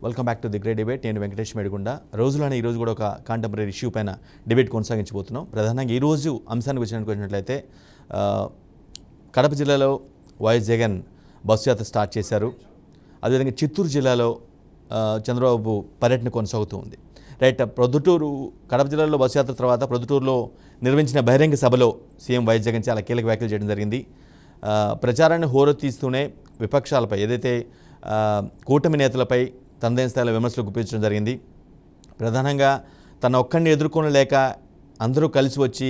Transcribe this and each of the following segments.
Welcome back to the great debate. నేను వెంకటేష్ మేడిగుండ. రోజులోనే ఈరోజు కూడా ఒక కాంటెంపరీ ఇష్యూ పైన డిబేట్ కొనసాగించబోతున్నాం. ప్రధానంగా ఈరోజు అంశానికి వచ్చినట్లయితే కడప జిల్లాలో వైఎస్ జగన్ బస్సు యాత్ర స్టార్ట్ చేశారు. అదేవిధంగా చిత్తూరు జిల్లాలో చంద్రబాబు పర్యటన కొనసాగుతూ ఉంది. రైట్, ప్రొద్దుటూరు కడప జిల్లాలో బస్సు యాత్ర తర్వాత ప్రొద్దుటూరులో నిర్వహించిన బహిరంగ సభలో సీఎం వైఎస్ జగన్ చాలా కీలక వ్యాఖ్యలు చేయడం జరిగింది. ప్రచారాన్ని హోరెత్తిస్తూనే విపక్షాలపై ఏదైతే కూటమి నేతలపై తనదైన స్థాయిలో విమర్శలు గుప్పించడం జరిగింది. ప్రధానంగా తన ఒక్కడిని ఎదుర్కొనలేక అందరూ కలిసి వచ్చి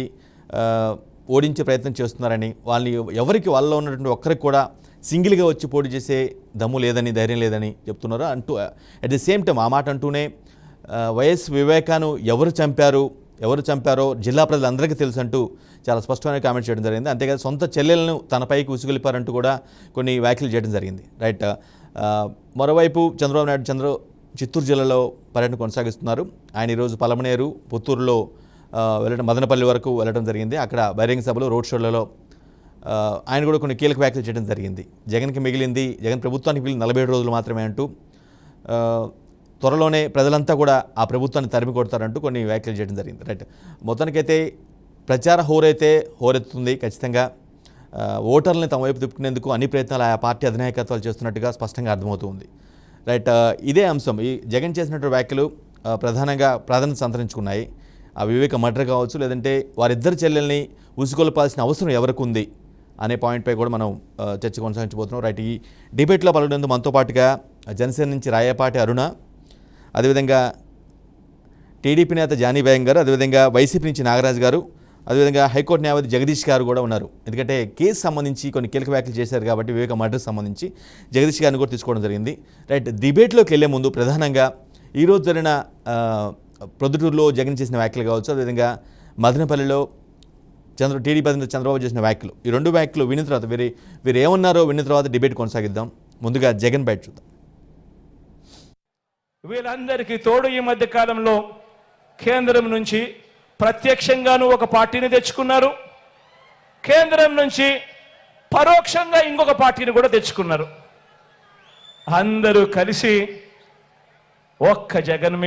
ఓడించే ప్రయత్నం చేస్తున్నారని, వాళ్ళని ఎవరికి వాళ్ళలో ఉన్నటువంటి ఒక్కరికి కూడా సింగిల్గా వచ్చి పోటీ చేసే దమ్ము లేదని, ధైర్యం లేదని చెప్తున్నారు. అంటూ అట్ ది సేమ్ టైం ఆ మాట అంటూనే వైఎస్ వివేకాను ఎవరు చంపారో జిల్లా ప్రజలందరికీ తెలుసు అంటూ చాలా స్పష్టమైన కామెంట్ చేయడం జరిగింది. అంతేకాదు సొంత చెల్లెలను తనపైకి ఉసుగొలిపారంటూ కూడా కొన్ని వ్యాఖ్యలు చేయడం జరిగింది. రైట్, మరోవైపు చంద్రబాబు నాయుడు చిత్తూరు జిల్లాలో పర్యటన కొనసాగిస్తున్నారు. ఆయన ఈరోజు పలమనేరు, పుత్తూరులో వెళ్ళడం, మదనపల్లి వరకు వెళ్ళడం జరిగింది. అక్కడ బహిరంగ సభలో, రోడ్ షోలలో ఆయన కూడా కొన్ని కీలక వ్యాఖ్యలు చేయడం జరిగింది. జగన్ ప్రభుత్వానికి మిగిలిన 47 రోజులు మాత్రమే అంటూ, త్వరలోనే ప్రజలంతా కూడా ఆ ప్రభుత్వాన్ని తరిమి కొడతారంటూ కొన్ని వ్యాఖ్యలు చేయడం జరిగింది. రైట్, మొత్తానికైతే ప్రచార హోరెత్తుంది. ఖచ్చితంగా ఓటర్లని తమ వైపు తిప్పుకునేందుకు అన్ని ప్రయత్నాలు ఆయా పార్టీ అధినాయకత్వాలు చేస్తున్నట్టుగా స్పష్టంగా అర్థమవుతుంది. రైట్, ఇదే అంశం, ఈ జగన్ చేసినటువంటి వ్యాఖ్యలు ప్రధానంగా ప్రాధాన్యత సంతరించుకున్నాయి. ఆ వివేక మర్డర్ కావచ్చు, లేదంటే వారిద్దరు చెల్లెల్ని ఉసుగొల్పాల్సిన అవసరం ఎవరికి ఉంది అనే పాయింట్పై కూడా మనం చర్చ కొనసాగించబోతున్నాం. రైట్, ఈ డిబేట్లో పాల్గొనేందుకు మనతో పాటుగా జనసేన నుంచి రాయపాటి అరుణ, అదేవిధంగా టీడీపీ నేత జానీ బేగం గారు, అదేవిధంగా వైసీపీ నుంచి నాగరాజు గారు, అదేవిధంగా హైకోర్టు న్యాయవాది జగదీష్ గారు కూడా ఉన్నారు. ఎందుకంటే కేసు సంబంధించి కొన్ని కీలక వ్యాఖ్యలు చేశారు కాబట్టి వివేక మర్డర్ సంబంధించి జగదీష్ గారిని కూడా తీసుకోవడం జరిగింది. రైట్, డిబేట్లోకి వెళ్లే ముందు ప్రధానంగా ఈరోజు జరిగిన ప్రొద్దుటూరులో జగన్ చేసిన వ్యాఖ్యలు కావచ్చు, అదేవిధంగా మదనపల్లిలో టీడీపీ అధినేత చంద్రబాబు చేసిన వ్యాఖ్యలు, ఈ రెండు వ్యాఖ్యలు విన్న తర్వాత వీరు ఏమన్నారో విన్న తర్వాత డిబేట్ కొనసాగిద్దాం. ముందుగా జగన్ బయట చూద్దాం. వీళ్ళందరికీ తోడు ఈ మధ్య కాలంలో కేంద్రం నుంచి ప్రత్యక్షంగాను ఒక పార్టీని తెచ్చుకున్నారు, కేంద్రం నుంచి పరోక్షంగా ఇంకొక పార్టీని కూడా తెచ్చుకున్నారు. అందరూ కలిసి ఒక్క జగన్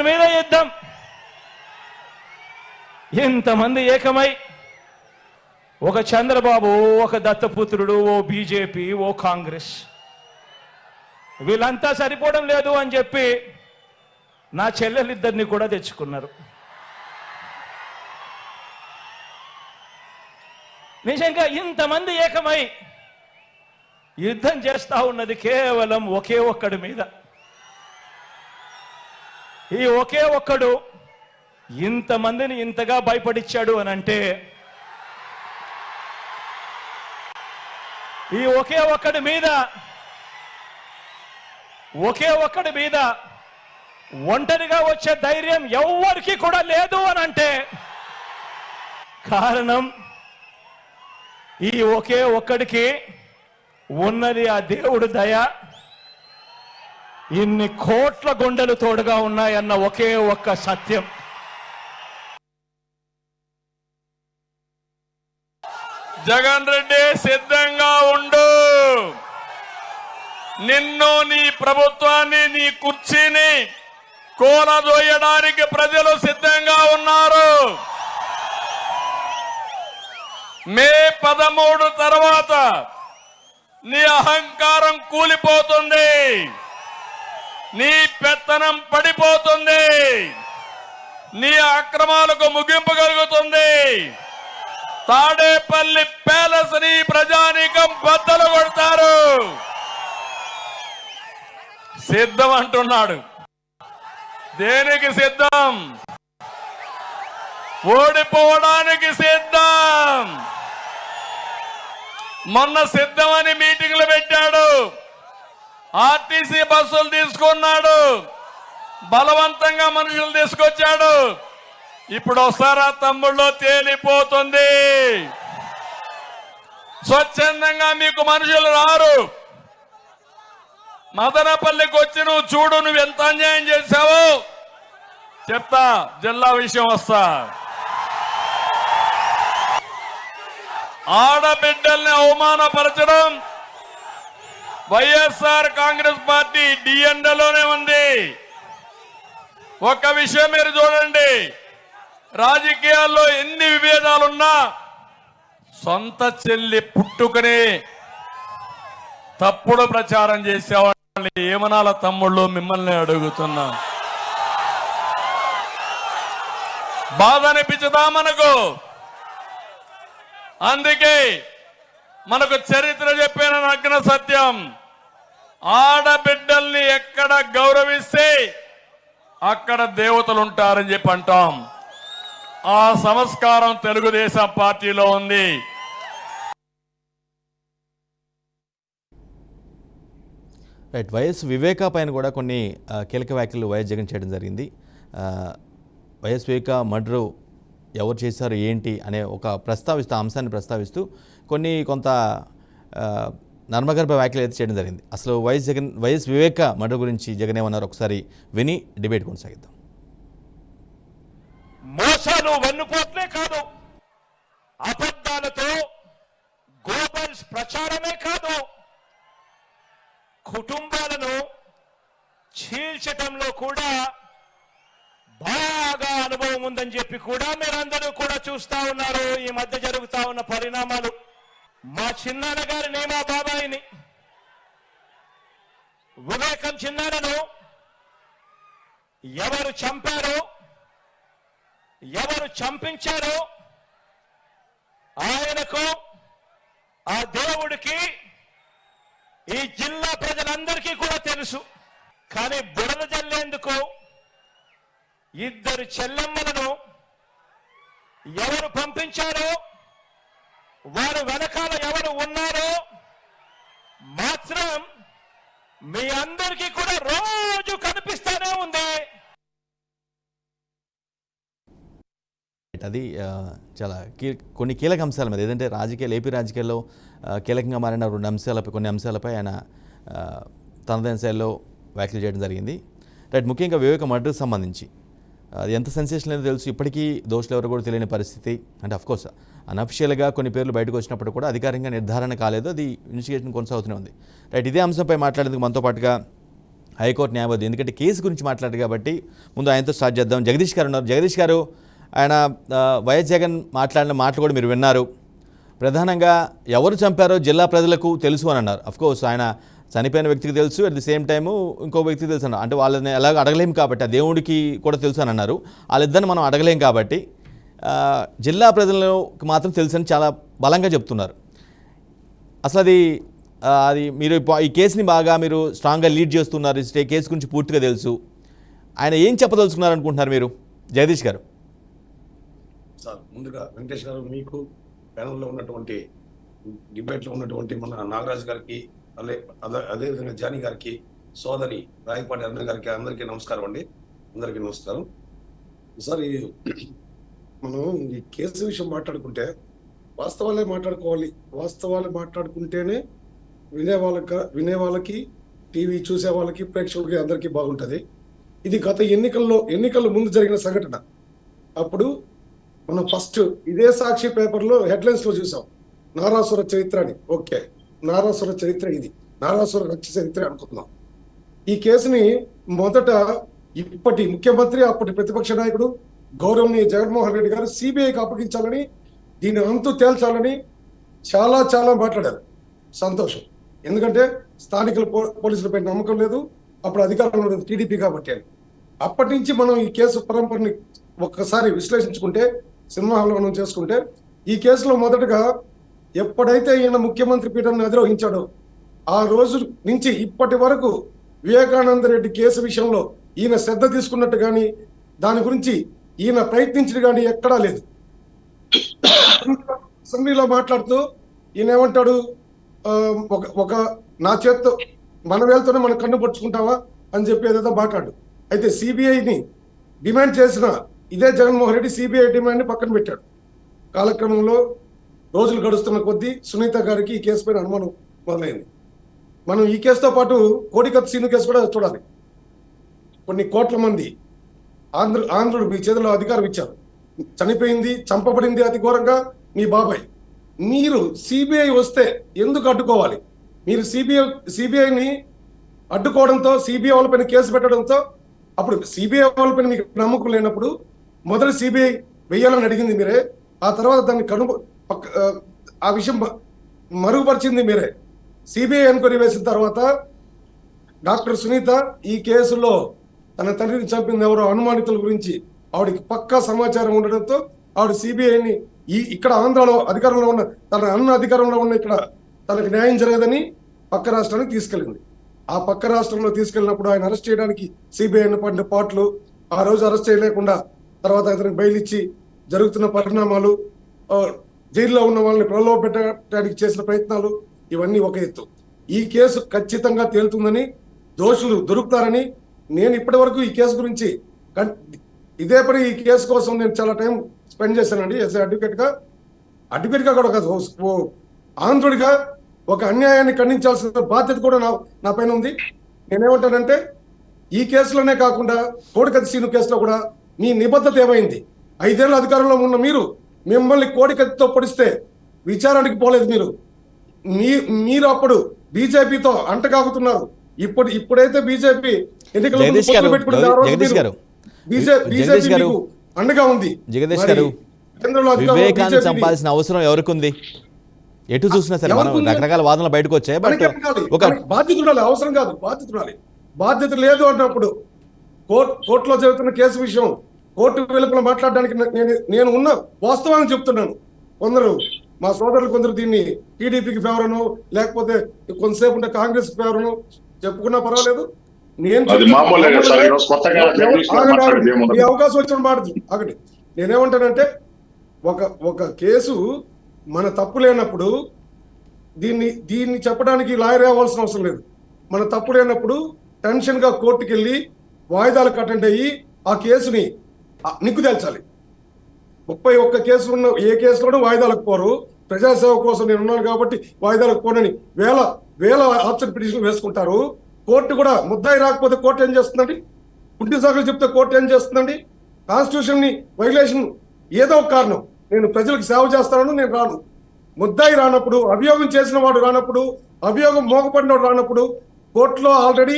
మీద యుద్ధం. ఇంతమంది ఏకమై ఒక చంద్రబాబు, ఒక దత్తపుత్రుడు, ఓ బీజేపీ, ఓ కాంగ్రెస్, వీళ్ళంతా సరిపోవడం లేదు అని చెప్పి నా చెల్లెలిద్దరిని కూడా తెచ్చుకున్నారు. నిజంగా ఇంతమంది ఏకమై యుద్ధం చేస్తా ఉన్నది కేవలం ఒకే ఒక్కడి మీద. ఈ ఒకే ఒక్కడు ఇంతమందిని ఇంతగా భయపడిచ్చాడు అని అంటే, ఈ ఒకే ఒక్కడి మీద ఒంటరిగా వచ్చే ధైర్యం ఎవ్వరికి కూడా లేదు అని అంటే కారణం ఈ ఒకే ఒక్కడికి ఉన్నది ఆ దేవుడు దయ. ఇన్ని కోట్ల గుండెలు తోడుగా ఉన్నాయన్న ఒకే ఒక్క సత్యం. జగన్ రెడ్డి సిద్ధంగా ఉండు. నిన్ను, నీ ప్రభుత్వాన్ని, నీ కుర్చీని కూలదోయడానికి ప్రజలు సిద్ధంగా ఉన్నారు. మే 13 తర్వాత నీ అహంకారం కూలిపోతుంది, నీ పెత్తనం పడిపోతుంది, నీ అక్రమాలకు ముగింపు కలుగుతుంది. తాడేపల్లి ప్యాలెస్ ని ప్రజానీకం బద్దలు కొడతారు. సిద్ధం అంటున్నాడు. దేనికి సిద్ధం? ఓడిపోవడానికి సిద్ధం. మొన్న సిద్ధమని మీటింగ్లు పెట్టాడు, ఆర్టీసీ బస్సులు తీసుకున్నాడు, బలవంతంగా మనుషులు తీసుకొచ్చాడు. ఇప్పుడు వస్తారా తమ్ముళ్ళు? తేలిపోతుంది. స్వచ్ఛందంగా మీకు మనుషులు రారు. మదనపల్లికి వచ్చి నువ్వు చూడు, నువ్వు ఎంత అన్యాయం చేశావో చెప్తా. జిల్లా విషయం వస్తా. ఆడబిడ్డల్ని అవమానపరచడం వైఎస్ఆర్ కాంగ్రెస్ పార్టీ డిఎన్ఏలోనే ఉంది. ఒక విషయం మీరు చూడండి, రాజకీయాల్లో ఎన్ని విభేదాలున్నా సొంత చెల్లి పుట్టుకనే తప్పుడు ప్రచారం చేసేవాళ్ళు ఏమనాల తమ్ముళ్ళు మిమ్మల్ని అడుగుతున్నా. బాధ అనిపించదా మనకు? అందుకే మనకు చరిత్ర చెప్పిన నగ్న సత్యం, ఆడబిడ్డల్ని ఎక్కడ గౌరవిస్తే అక్కడ దేవతలు ఉంటారని చెప్పి అంటాం. ఆ సంస్కారం తెలుగుదేశం పార్టీలో ఉంది. రైట్. వైఎస్ వివేకా పైన కూడా కొన్ని కీలక వ్యాఖ్యలు వైఎస్ జగన్ చేయడం జరిగింది. వైఎస్ వివేక మర్డరు ఎవరు చేశారు ఏంటి అనే ఒక అంశాన్ని ప్రస్తావిస్తూ కొంత నర్మగర్భ వ్యాఖ్యలు అయితే చేయడం జరిగింది. అసలు వైఎస్ వివేక మర్డర్ గురించి జగన్ ఏమన్నారు ఒకసారి విని డిబేట్ కొనసాగిద్దాం. మోసాలు వెన్నుపోట్లే కాదు, అబద్ధాలతో గోబల్స్ ప్రచారమే కాదు, కుటుంబాలను చీల్చటంలో కూడా బాగా అనుభవం ఉందని చెప్పి కూడా మీరందరూ కూడా చూస్తా ఉన్నారు. ఈ మధ్య జరుగుతా ఉన్న పరిణామాలు, మా చిన్నాన్న గారిని, మా బాబాయిని, వివేకం చిన్నాన్నను ఎవరు చంపారో, ఎవరు చంపించారో ఆయనకు, ఆ దేవుడికి, ఈ జిల్లా ప్రజలందరికీ కూడా తెలుసు. కానీ బురద జల్లేందుకు ఇద్దరు చెల్లెమ్మలను ఎవరు పంపించారో, వారు వెనకాల ఎవరు ఉన్నారో మాత్రం మీ అందరికీ కూడా రోజు కనిపిస్తూనే ఉంది. అది చాలా కొన్ని కీలక అంశాల మీద, ఏదంటే ఏపీ రాజకీయాల్లో కీలకంగా మారిన కొన్ని అంశాలపై ఆయన తనదైన శైలిలో వ్యాఖ్యలు చేయడం జరిగింది. రైట్. ముఖ్యంగా వివేక మర్డర్కి సంబంధించి అది ఎంత సెన్సేషన్ లేదో తెలుసు, ఇప్పటికీ దోషులు ఎవరు కూడా తెలియని పరిస్థితి. అంటే అఫ్కోర్స్ అనఫిషియల్గా కొన్ని పేర్లు బయటకు వచ్చినప్పుడు కూడా అధికారికంగా నిర్ధారణ కాలేదు, అది ఇన్వెస్టిగేషన్ కొనసాగుతూనే ఉంది. రైట్. ఇదే అంశంపై మాట్లాడేందుకు మనతో పాటుగా హైకోర్టు న్యాయవాది, ఎందుకంటే కేసు గురించి మాట్లాడారు కాబట్టి ముందు ఆయనతో స్టార్ట్ చేద్దాం. జగదీష్ గారు ఉన్నారు. జగదీష్ గారు, ఆయన వైఎస్ జగన్ మాట్లాడిన మాటలు కూడా మీరు విన్నారు. ప్రధానంగా ఎవరు చంపారో జిల్లా ప్రజలకు తెలుసు అని అన్నారు. అఫ్కోర్స్ ఆయన చనిపోయిన వ్యక్తికి తెలుసు, అట్ ది సేమ్ టైము ఇంకో వ్యక్తికి తెలుసు అన్నారు. అంటే వాళ్ళని ఎలాగో అడగలేము కాబట్టి, ఆ దేవుడికి కూడా తెలుసు అని అన్నారు. వాళ్ళిద్దరిని మనం అడగలేం కాబట్టి జిల్లా ప్రజలకు మాత్రం తెలుసు అని చాలా బలంగా చెప్తున్నారు. అసలు అది మీరు ఈ కేసుని బాగా మీరు స్ట్రాంగ్గా లీడ్ చేస్తున్నారు, ఈ కేసు గురించి పూర్తిగా తెలుసు. ఆయన ఏం చెప్పదలుచుకున్నారు అనుకుంటున్నారు మీరు, జగదీష్ గారు? సార్, ముందుగా వెంకటేష్ గారు, మీకు ప్యానల్లో ఉన్నటువంటి డిబేట్లో ఉన్నటువంటి మన నాగరాజు గారికి, అదేవిధంగా జానీ గారికి, సోదరి రాయపాటి అరుణ గారికి, అందరికీ నమస్కారం అండి. అందరికీ నమస్కారం సార్. మనం ఈ కేసు విషయం మాట్లాడుకుంటే వాస్తవాలే మాట్లాడుకోవాలి. వాస్తవాలు మాట్లాడుకుంటేనే వినే వాళ్ళకి, టీవీ చూసే వాళ్ళకి, ప్రేక్షకులకి అందరికీ బాగుంటుంది. ఇది గత ఎన్నికల ముందు జరిగిన సంఘటన. అప్పుడు మనం ఫస్ట్ ఇదే సాక్షి పేపర్లో హెడ్లైన్స్ లో చూసాం, నారాసుర చరిత్ర అని. ఓకే, నారాసుర చరిత్ర, ఇది నారాసుర రక్ష చరిత్ర అనుకుంటున్నాం. ఈ కేసుని మొదట ఇప్పటి ముఖ్యమంత్రి, అప్పటి ప్రతిపక్ష నాయకుడు గౌరవనీయ జగన్మోహన్ రెడ్డి గారు సిబిఐకి అప్పగించాలని, దీని అంతు తేల్చాలని చాలా చాలా మాట్లాడారు. సంతోషం, ఎందుకంటే స్థానికుల పోలీసులపై నమ్మకం లేదు, అప్పుడు అధికారంలో ఉన్నది టీడీపీ కాబట్టి. అప్పటి నుంచి మనం ఈ కేసు పరంపరని ఒక్కసారి విశ్లేషించుకుంటే, సింహావలోకనం చేసుకుంటే, ఈ కేసులో మొదటగా ఎప్పుడైతే ఈయన ముఖ్యమంత్రి పీఠాన్ని అధిరోహించాడో ఆ రోజు నుంచి ఇప్పటి వరకు వివేకానంద రెడ్డి కేసు విషయంలో ఈయన శ్రద్ధ తీసుకున్నట్టు కానీ, దాని గురించి ఈయన ప్రయత్నించిన కానీ ఎక్కడా లేదు. అసెంబ్లీలో మాట్లాడుతూ ఈయన ఏమంటాడు, ఒక నా చేత్తో మన వేలతోనే మనం కన్ను పట్టుకుంటావా అని చెప్పి ఏదేదో మాట్లాడు. అయితే సిబిఐని డిమాండ్ చేసిన ఇదే జగన్మోహన్ రెడ్డి సిబిఐ డిమాండ్ని పక్కన పెట్టాడు. కాలక్రమంలో రోజులు గడుస్తున్న కొద్దీ సునీత గారికి ఈ కేసు పైన అనుమానం మొదలైంది. మనం ఈ కేసుతో పాటు కోడికత్తి సీను కేసు కూడా చూడాలి. కొన్ని కోట్ల మంది ఆంధ్రులు మీ చేతిలో అధికారం ఇచ్చారు. చనిపోయింది, చంపబడింది అతి ఘోరంగా మీ బాబాయ్. మీరు సిబిఐ వస్తే ఎందుకు అడ్డుకోవాలి? మీరు సిబిఐని అడ్డుకోవడంతో, సిబిఐ వాళ్ళపైన కేసు పెట్టడంతో, అప్పుడు సిబిఐ వాళ్ళపైన మీకు నమ్మకం లేనప్పుడు మొదట సిబిఐ వెయ్యాలని అడిగింది మీరే, ఆ తర్వాత దాన్ని ఆ విషయం మరుగుపరిచింది మీరే. సిబిఐ ఎంక్వైరీ వేసిన తర్వాత డాక్టర్ సునీత ఈ కేసులో తన తండ్రిని చంపింది ఎవరో అనుమానితుల గురించి ఆవిడకి పక్కా సమాచారం ఉండడంతో ఆవిడ సిబిఐని ఇక్కడ ఆంధ్రాలో అధికారంలో ఉన్న తన అధికారంలో ఉన్న ఇక్కడ తనకు న్యాయం జరగదని పక్క రాష్ట్రానికి తీసుకెళ్ళింది. ఆ పక్క రాష్ట్రంలో తీసుకెళ్ళినప్పుడు ఆయన అరెస్ట్ చేయడానికి సిబిఐని పడిన పాటలు, ఆ రోజు అరెస్ట్ చేయలేకుండా తర్వాత అతనికి బెయిల్ ఇచ్చి జరుగుతున్న పరిణామాలు, జైల్లో ఉన్న వాళ్ళని ప్రలోభ పెట్టడానికి చేసిన ప్రయత్నాలు, ఇవన్నీ ఒక ఎత్తు. ఈ కేసు ఖచ్చితంగా తేలుతుందని, దోషులు దొరుకుతారని నేను ఇప్పటి వరకు ఈ కేసు గురించి ఇదే పని ఈ కేసు కోసం నేను చాలా టైం స్పెండ్ చేశానండి. యాజ్ అడ్వకేట్గా కూడా కాదు, ఓ ఆంధ్రుడిగా ఒక అన్యాయాన్ని ఖండించాల్సిన బాధ్యత కూడా నా పైన ఉంది. నేనేమంటానంటే ఈ కేసులోనే కాకుండా కోడికత్తి సీను కేసులో కూడా మీ నిబద్ధత ఏమైంది? 5 ఏళ్ళ అధికారంలో ఉన్న మిమ్మల్ని కోడికత్తితో పొడిస్తే విచారణకి పోలేదు మీరు అప్పుడు బీజేపీతో అంటగాగుతున్నారు. ఇప్పుడైతే బీజేపీ ఎన్నికలు అండగా ఉంది. జగదీష్ గారు, వివేకాన్ని చంపాల్సిన అవసరం ఎవరికి ఉంది? ఎటు చూసినా సరే మనం రకరకాల వాదనలు బయటకు వచ్చాయి. ఒక బాధ్యత ఉండాలి, అవసరం కాదు, బాధ్యత ఉండాలి. బాధ్యత లేదు అన్నప్పుడు కోర్టులో జరుగుతున్న కేసు విషయం కోర్టు వెలుపల మాట్లాడడానికి నేను ఉన్న వాస్తవాన్ని చెప్తున్నాను. మా సోదరులు కొందరు దీన్ని టీడీపీకి ఫేవర్ అను, లేకపోతే కొంతసేపు ఉంటే కాంగ్రెస్ ఫేవర్ అను చెప్పుకున్నా పర్వాలేదు. అవకాశం వచ్చిన మాట అక్కడి నేనేమంటానంటే ఒక కేసు మన తప్పు లేనప్పుడు దీన్ని చెప్పడానికి లాయర్ అవ్వాల్సిన అవసరం లేదు. మన తప్పు లేనప్పుడు టెన్షన్ గా కోర్టుకి వెళ్ళి వాయిదాలకు అటెండ్ అయ్యి ఆ కేసుని నిగ్గు తేల్చాలి. 31 కేసులు ఉన్న ఏ కేసులోనూ వాయిదాలకు పోరు. ప్రజాసేవ కోసం నేను ఉన్నాను కాబట్టి వాయిదాలకు పోనని వేల ఆప్షన్ పిటిషన్లు వేసుకుంటారు. కోర్టు కూడా ముద్దాయి రాకపోతే కోర్టు ఏం చేస్తుందండి? పుట్టి సాగులు చెప్తే కోర్టు ఏం చేస్తుందండి? కాన్స్టిట్యూషన్ ని వైలేషన్ ఏదో ఒక కారణం, నేను ప్రజలకు సేవ చేస్తానని నేను రాను. ముద్దాయి రానప్పుడు, అభియోగం చేసిన వాడు రానప్పుడు, అభియోగం మోగపడినవాడు రానప్పుడు కోర్టులో ఆల్రెడీ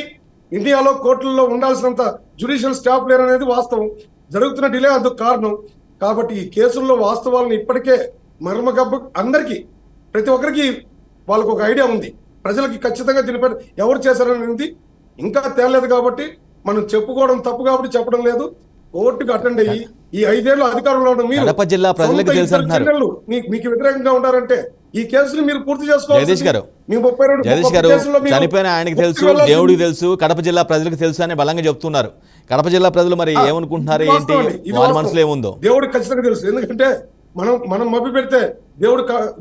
ఇండియాలో కోర్టుల్లో ఉండాల్సినంత జ్యుడిషియల్ స్టాఫ్ లేరనేది వాస్తవం. జరుగుతున్న డిలే అందుకు కారణం. కాబట్టి ఈ కేసుల్లో వాస్తవాలను ఇప్పటికే మర్మగబ్బు అందరికీ, ప్రతి ఒక్కరికి వాళ్ళకు ఒక ఐడియా ఉంది. ప్రజలకి ఖచ్చితంగా దీనిపై ఎవరు చేశారనేది ఇంకా తేలలేదు. కాబట్టి మనం చెప్పుకోవడం తప్పు కాబట్టి చెప్పడం లేదు. కోర్టుకు అటెండ్ అయ్యి ఈ 5 ఏళ్ళు అధికారంలో ఉన్న మీరు కడప జిల్లా ప్రజలకు తెలుసు అంటున్నారు. మీకు వ్యతిరేకంగా ఉన్నారంటే ఈ కేసుని మీరు పూర్తి చేసుకోవాలి. జగదీష్ గారు, చనిపోయిన ఆయనకి తెలుసు, దేవుడికి తెలుసు, కడప జిల్లా ప్రజలకు తెలుసు అని బలంగా చెప్తున్నారు. కడప జిల్లా ప్రజలు మరి ఏమనుకుంటున్నారు, ఏంటి వాళ్ళ మనసులో ఏముందో? దేవుడికి ఖచ్చితంగా తెలుసు. ఎందుకంటే మనం మభ్య పెడితే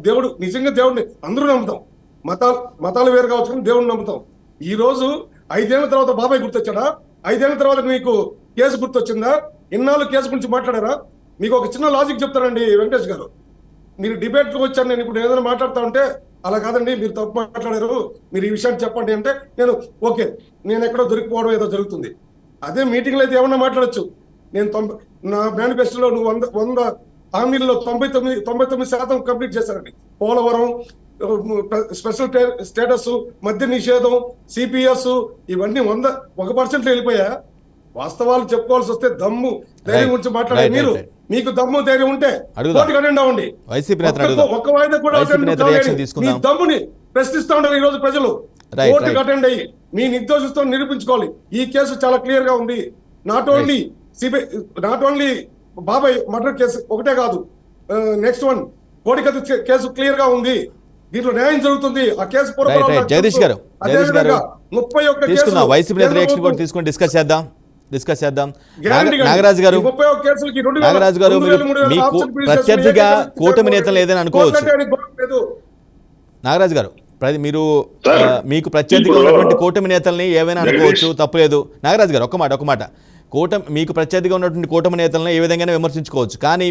దేవుడు నిజంగా దేవుడిని అందరూ నమ్ముతాం. మతాలు వేరు కావచ్చు కానీ దేవుడిని నమ్ముతాం. ఈ రోజు 5 ఏళ్ల తర్వాత బాబాయ్ గుర్తొచ్చాడా? 5 ఏళ్ల తర్వాత మీకు కేసు గుర్తొచ్చిందా? ఇన్నాళ్ళు కేసు గురించి మాట్లాడారా? మీకు ఒక చిన్న లాజిక్ చెప్తానండి వెంకటేష్ గారు. మీరు డిబేట్కి వచ్చాను, నేను ఇప్పుడు ఏదైనా మాట్లాడుతా ఉంటే అలా కాదండి మీరు తప్పు మాట్లాడారు, మీరు ఈ విషయాన్ని చెప్పండి అంటే నేను ఎక్కడో దొరికిపోవడం ఏదో జరుగుతుంది. అదే మీటింగ్లో అయితే ఏమన్నా మాట్లాడచ్చు. నేను నా మేనిఫెస్టోలో నువ్వు 100 హామీల్లో 99% కంప్లీట్ చేశారండి. పోలవరం, స్పెషల్ స్టేటస్, మద్య నిషేధం, సిపిఎస్, ఇవన్నీ 1% వెళ్ళిపోయా. వాస్తవాలు చెప్పుకోవాల్సి వస్తే దమ్ము ధైర్యం గురించి మాట్లాడే మీరు, మీకు దమ్ము ధైర్యం ఉంటే కోర్టుకు అటెండ్ అవ్వండి. ఒక్క వాయిదా కూడా మీ దమ్ముని ప్రశ్నిస్తా ఉంటారు ఈ రోజు ప్రజలు. కోర్టుకు అటెండ్ అయ్యి మీ నిర్దోషిత్వం నిరూపించుకోవాలి. ఈ కేసు చాలా క్లియర్ గా ఉంది. నాట్ ఓన్లీ బాబాయ్ మర్డర్ కేసు ఒకటే కాదు, నెక్స్ట్ వన్ కోడికత్తి కేసు క్లియర్ గా ఉంది. దీంట్లో న్యాయం జరుగుతుంది. ఆ కేసు జగదీష్ గారు 31 తీసుకుందాం. వైసీపీ నేత రియాక్షన్ కూడా తీసుకొని డిస్కస్ చేద్దాం. నాగరాజు గారు, మీకు ప్రత్యర్థిగా కూటమి నేతలు ఏదైనా అనుకోవచ్చు. నాగరాజు గారు, మీకు ప్రత్యర్థిగా ఉన్నటువంటి కూటమి నేతల్ని ఏవైనా అనుకోవచ్చు, తప్పులేదు. నాగరాజు గారు, ఒక మాట మీకు ప్రత్యర్థిగా ఉన్నటువంటి కూటమి నేతలను ఏ విధంగానే విమర్శించుకోవచ్చు, కానీ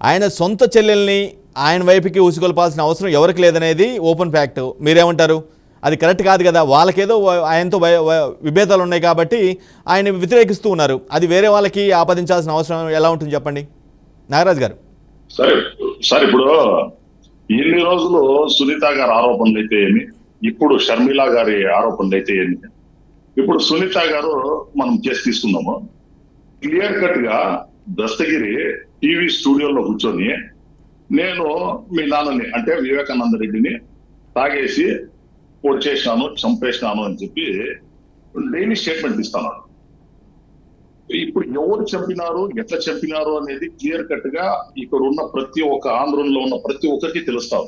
ఆయన సొంత చెల్లెల్ని ఆయన వైపుకి ఊసుకొల్పాల్సిన అవసరం ఎవరికి లేదనేది ఓపెన్ ఫ్యాక్ట్. మీరేమంటారు? అది కరెక్ట్ కాదు కదా. వాళ్ళకేదో ఆయనతో విభేదాలు ఉన్నాయి కాబట్టి ఆయన వ్యతిరేకిస్తూ ఉన్నారు. అది వేరే వాళ్ళకి ఆపాదించాల్సిన అవసరం ఎలా ఉంటుంది చెప్పండి నాగరాజు గారు. సరే ఇప్పుడు ఇన్ని రోజులు సునీత గారి ఆరోపణలు అయితే ఏమి, ఇప్పుడు షర్మిల గారి ఆరోపణలు అయితే ఏమి. ఇప్పుడు సునీత గారు మనం కేసు తీసుకున్నాము, క్లియర్ కట్ గా దస్తగిరి టీవీ స్టూడియోలో కూర్చొని నేను మీ నాన్నని అంటే వివేకానంద రెడ్డిని తాగేసి పొడిచేసినాను, చంపేసినాను అని చెప్పి డైలీ స్టేట్మెంట్ ఇస్తాను. ఇప్పుడు ఎవరు చంపినారు, ఎట్లా చంపినారు అనేది క్లియర్ కట్ గా ఇక్కడ ఉన్న ప్రతి ఒక్క ఆంధ్రంలో ఉన్న ప్రతి ఒక్కరికి తెలుస్తాం.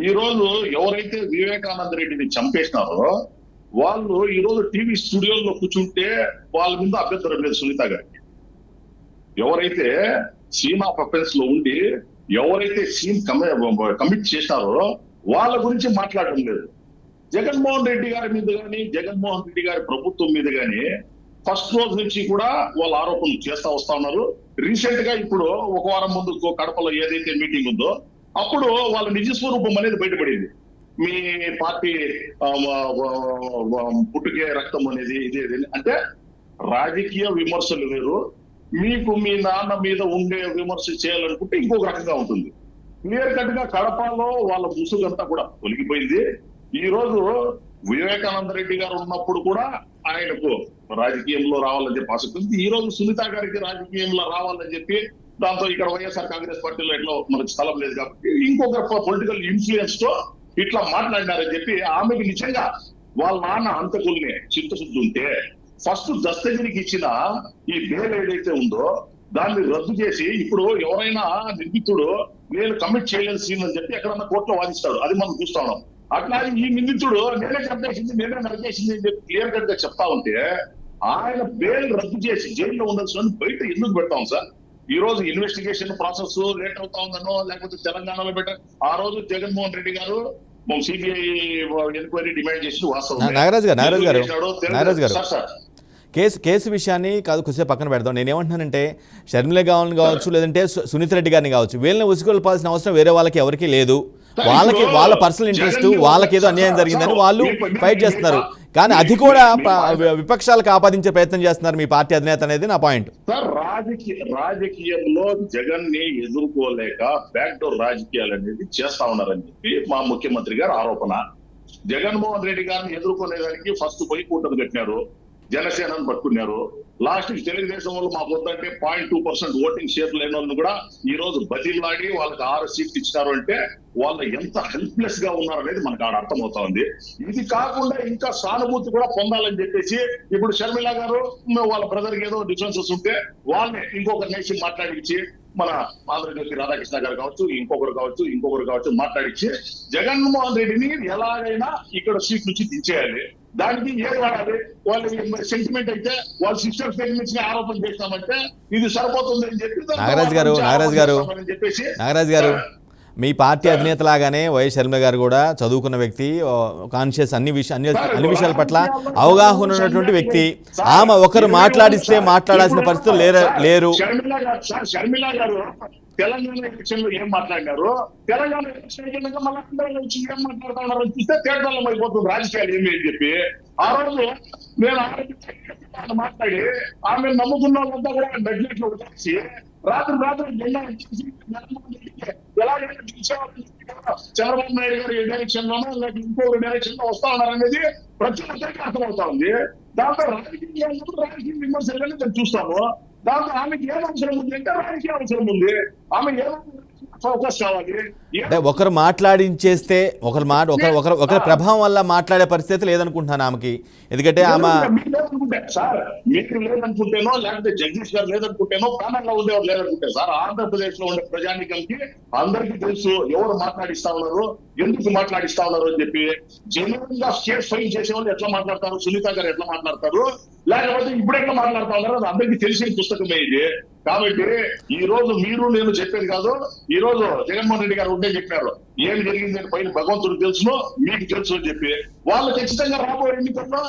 ఈ రోజు ఎవరైతే వివేకానంద రెడ్డిని చంపేసినారో వాళ్ళు ఈ రోజు టీవీ స్టూడియోలో కూర్చుంటే వాళ్ళ మీద అభ్యంతరం లేదు సునీత గారికి. ఎవరైతే సీన్ ఆఫ్ అఫెన్స్ లో ఉండి ఎవరైతే సీన్ కమిట్ చేసినారో వాళ్ళ గురించి మాట్లాడడం లేదు. జగన్మోహన్ రెడ్డి గారి మీద కానీ, జగన్మోహన్ రెడ్డి గారి ప్రభుత్వం మీద కానీ ఫస్ట్ రోజు నుంచి కూడా వాళ్ళ ఆరోపణలు చేస్తా వస్తా ఉన్నారు. రీసెంట్ గా ఇప్పుడు ఒక వారం ముందు కడపలో ఏదైతే మీటింగ్ ఉందో అప్పుడు వాళ్ళ నిజ స్వరూపం అనేది బయటపడింది. మీ పార్టీ పుట్టుకే రక్తం అనేది ఇదేది అంటే రాజకీయ విమర్శలు వేరు, మీకు మీ నాన్న మీద ఉండే విమర్శ చేయాలనుకుంటే ఇంకొక రకంగా ఉంటుంది. క్లియర్ కట్ గా కడపలో వాళ్ళ ముసుగంతా కూడా తొలగిపోయింది. ఈ రోజు వివేకానంద రెడ్డి గారు ఉన్నప్పుడు కూడా ఆయనకు రాజకీయంలో రావాలని చెప్పి ఆసక్తి ఉంది. ఈ రోజు సునీత గారికి రాజకీయంలో రావాలని చెప్పి దాంతో ఇక్కడ వైఎస్ఆర్ కాంగ్రెస్ పార్టీలో ఎట్లా మనకు స్థలం లేదు కాబట్టి ఇంకొక పొలిటికల్ ఇన్ఫ్లుయెన్స్ తో ఇట్లా మాట్లాడినారని చెప్పి ఆమెకి నిజంగా వాళ్ళ నాన్న అంతకుల్ని చిత్తశుద్ధి ఉంటే ఫస్ట్ దస్తగిరికి ఇచ్చిన ఈ బెయిల్ ఏదైతే ఉందో దాన్ని రద్దు చేసి ఇప్పుడు ఎవరైనా నిందితుడు నేను కమిట్ చేయలేని సీన్ అని చెప్పి ఎక్కడన్నా కోర్టులో వాదిస్తాడు, అది మనం చూస్తా ఉన్నాం. అట్లా ఈ నిందితుడు నేనే చంపేసింది, నేనే నరికేసింది అని చెప్పి క్లియర్ కట్ గా చెప్తా ఉంటే ఆయన బెయిల్ రద్దు చేసి జైల్లో ఉండాల్సిన బయట ఎందుకు పెడతాం సార్? ఈ రోజు ఇన్వెస్టిగేషన్ ప్రాసెస్ లేట్ అవుతా ఉందనో లేకపోతే తెలంగాణలో ఆ రోజు జగన్మోహన్ రెడ్డి గారు సిబిఐ ఎంక్వైరీ డిమాండ్ చేసి వాస్తవం నాగరాజు గారు కేసు విషయాన్ని కాదు కొద్దిసేపు పక్కన పెడదాం. నేనేమంటున్నానంటే షర్మిల గారిని కావచ్చు లేదంటే సునీత రెడ్డి గారిని కావచ్చు, వీళ్ళని ఉసుకొల్పాల్సిన అవసరం వేరే వాళ్ళకి ఎవరికి లేదు. వాళ్ళకి వాళ్ళ పర్సనల్ ఇంట్రెస్ట్, వాళ్ళకి ఏదో అన్యాయం జరిగిందని వాళ్ళు ఫైట్ చేస్తున్నారు. కానీ అది కూడా విపక్షాలకు ఆపాదించే ప్రయత్నం చేస్తున్నారు మీ పార్టీ అధినేత అనేది నా పాయింట్. సార్ రాజకీయంలో జగన్ ని ఎదుర్కోలేక బ్యాక్ డోర్ రాజకీయాలు అనేది చేస్తా ఉన్నారని చెప్పి మా ముఖ్యమంత్రి గారు ఆరోపణ. జగన్మోహన్ రెడ్డి గారిని ఎదుర్కొనేదానికి ఫస్ట్ పోయి కూటమి కట్టినారు, జనసేనను పట్టుకున్నారు. లాస్ట్ తెలుగుదేశం వాళ్ళు మాకు వద్దంటే 0.2% ఓటింగ్ షేర్ లేని వాళ్ళని కూడా ఈ రోజు బదిలాడి వాళ్ళకి 6 సీట్లు ఇచ్చినారు అంటే వాళ్ళు ఎంత హెల్ప్లెస్ గా ఉన్నారనేది మనకు ఆడ అర్థమవుతా ఉంది. ఇది కాకుండా ఇంకా సానుభూతి కూడా పొందాలని చెప్పేసి ఇప్పుడు షర్మిల గారు వాళ్ళ బ్రదర్ ఏదో డిఫరెన్సెస్ ఉంటే వాళ్ళని ఇంకొక నేషన్ మాట్లాడించి మన ఆంధ్రజ్యోతి రాధాకృష్ణ గారు కావచ్చు, ఇంకొకరు కావచ్చు మాట్లాడించి జగన్మోహన్ రెడ్డిని ఎలాగైనా ఇక్కడ సీట్ నుంచి దించేయాలి. దానికి ఏది వాడాలి? వాళ్ళు సెంటిమెంట్ అయితే వాళ్ళు సిస్టర్ నుంచి ఆరోపణ చేస్తామంటే ఇది సరిపోతుంది అని చెప్పి నాగరాజు గారు మీ పార్టీ అధినేత లాగానే వైఎస్ షర్మిల గారు కూడా చదువుకున్న వ్యక్తి, కాన్షియస్ అన్ని విషయాల పట్ల అవగాహన ఉన్నటువంటి వ్యక్తి. ఆమె ఒకరు మాట్లాడిస్తే మాట్లాడాల్సిన పరిస్థితులు లేరు. షర్మిల గారు తెలంగాణ ఎలక్షన్ లో ఏం మాట్లాడినారు, తెలంగాణ ఎలక్షన్ మళ్ళీ వచ్చి ఏం మాట్లాడుతున్నారు అని చూస్తే తేడాలం అయిపోతుంది రాజకీయాలు ఏమి అని చెప్పి ఆ రోజు నేను మాట్లాడి ఆమె నమ్ముకున్న వాళ్ళంతా కూడా నెగ్లెక్ట్ లో వచ్చేసి రాత్రి జెండా ఎలాగైనా చంద్రబాబు నాయుడు గారు ఏ డైరెక్షన్ లోనో లేక ఇంకొక డైరెక్షన్ లో వస్తా ఉన్నారనేది ప్రతి ఒక్కరికి అర్థమవుతా ఉంది. దాంతో రాజకీయ విమర్శలు మేము చూస్తాము. దాంతో ఆమెకి ఏం అవసరం ఉంది అంటే రాజకీయ అవసరం ఉంది. ఆమె ఏమో ఫోకస్ కావాలి. అంటే ఒకరు మాట్లాడించేస్తే ఒకరి ప్రభావం వల్ల మాట్లాడే పరిస్థితి లేదనుకుంటున్నాను ఆమెకి. ఎందుకంటే ఆమె సార్ మీకు లేదనుకుంటేనో లేకపోతే జగదీష్ గారు లేదనుకుంటేనో ప్రాణంగా ఉండేవారు లేదనుకుంటే సార్ ఆంధ్రప్రదేశ్ లో ఉండే ప్రజానికంకి అందరికీ తెలుసు ఎవరు మాట్లాడిస్తా ఉన్నారు, ఎందుకు మాట్లాడిస్తా ఉన్నారు అని చెప్పి. జెన్యున్ గా స్టేట్ ఫైల్ చేసే వాళ్ళు ఎట్లా మాట్లాడతారు, సునీత గారు ఎట్లా మాట్లాడతారు, లేకపోతే ఇప్పుడు ఎట్లా మాట్లాడుతా ఉన్నారు అది అందరికీ తెలిసిన పుస్తకమే ఇది. కాబట్టి ఈ రోజు మీరు నేను చెప్పేది కాదు, ఈ రోజు జగన్మోహన్ రెడ్డి గారు ఉంటే చెప్పారు ఏం జరిగిందని పైన భగవంతుడికి తెలుసునో మీకు తెలుసు అని చెప్పి వాళ్ళు ఖచ్చితంగా రాబోయే ఎన్నికల్లో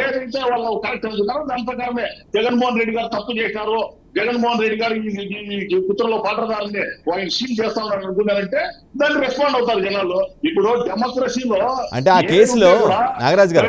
ఏదైతే వాళ్ళు కరెక్ట్ అనుకున్నారో దాని ప్రకారమే జగన్మోహన్ రెడ్డి గారు తప్పు చేశారు, జగన్మోహన్ రెడ్డి గారు ఈ కుట్రలో పాటదారుని ఆయన సీల్ చేస్తా ఉన్నారు అనుకున్నారంటే దాన్ని రెస్పాండ్ అవుతారు జనాలు. ఇప్పుడు డెమోక్రసీలో అంటే ఆ కేసులో నాగరాజు గారు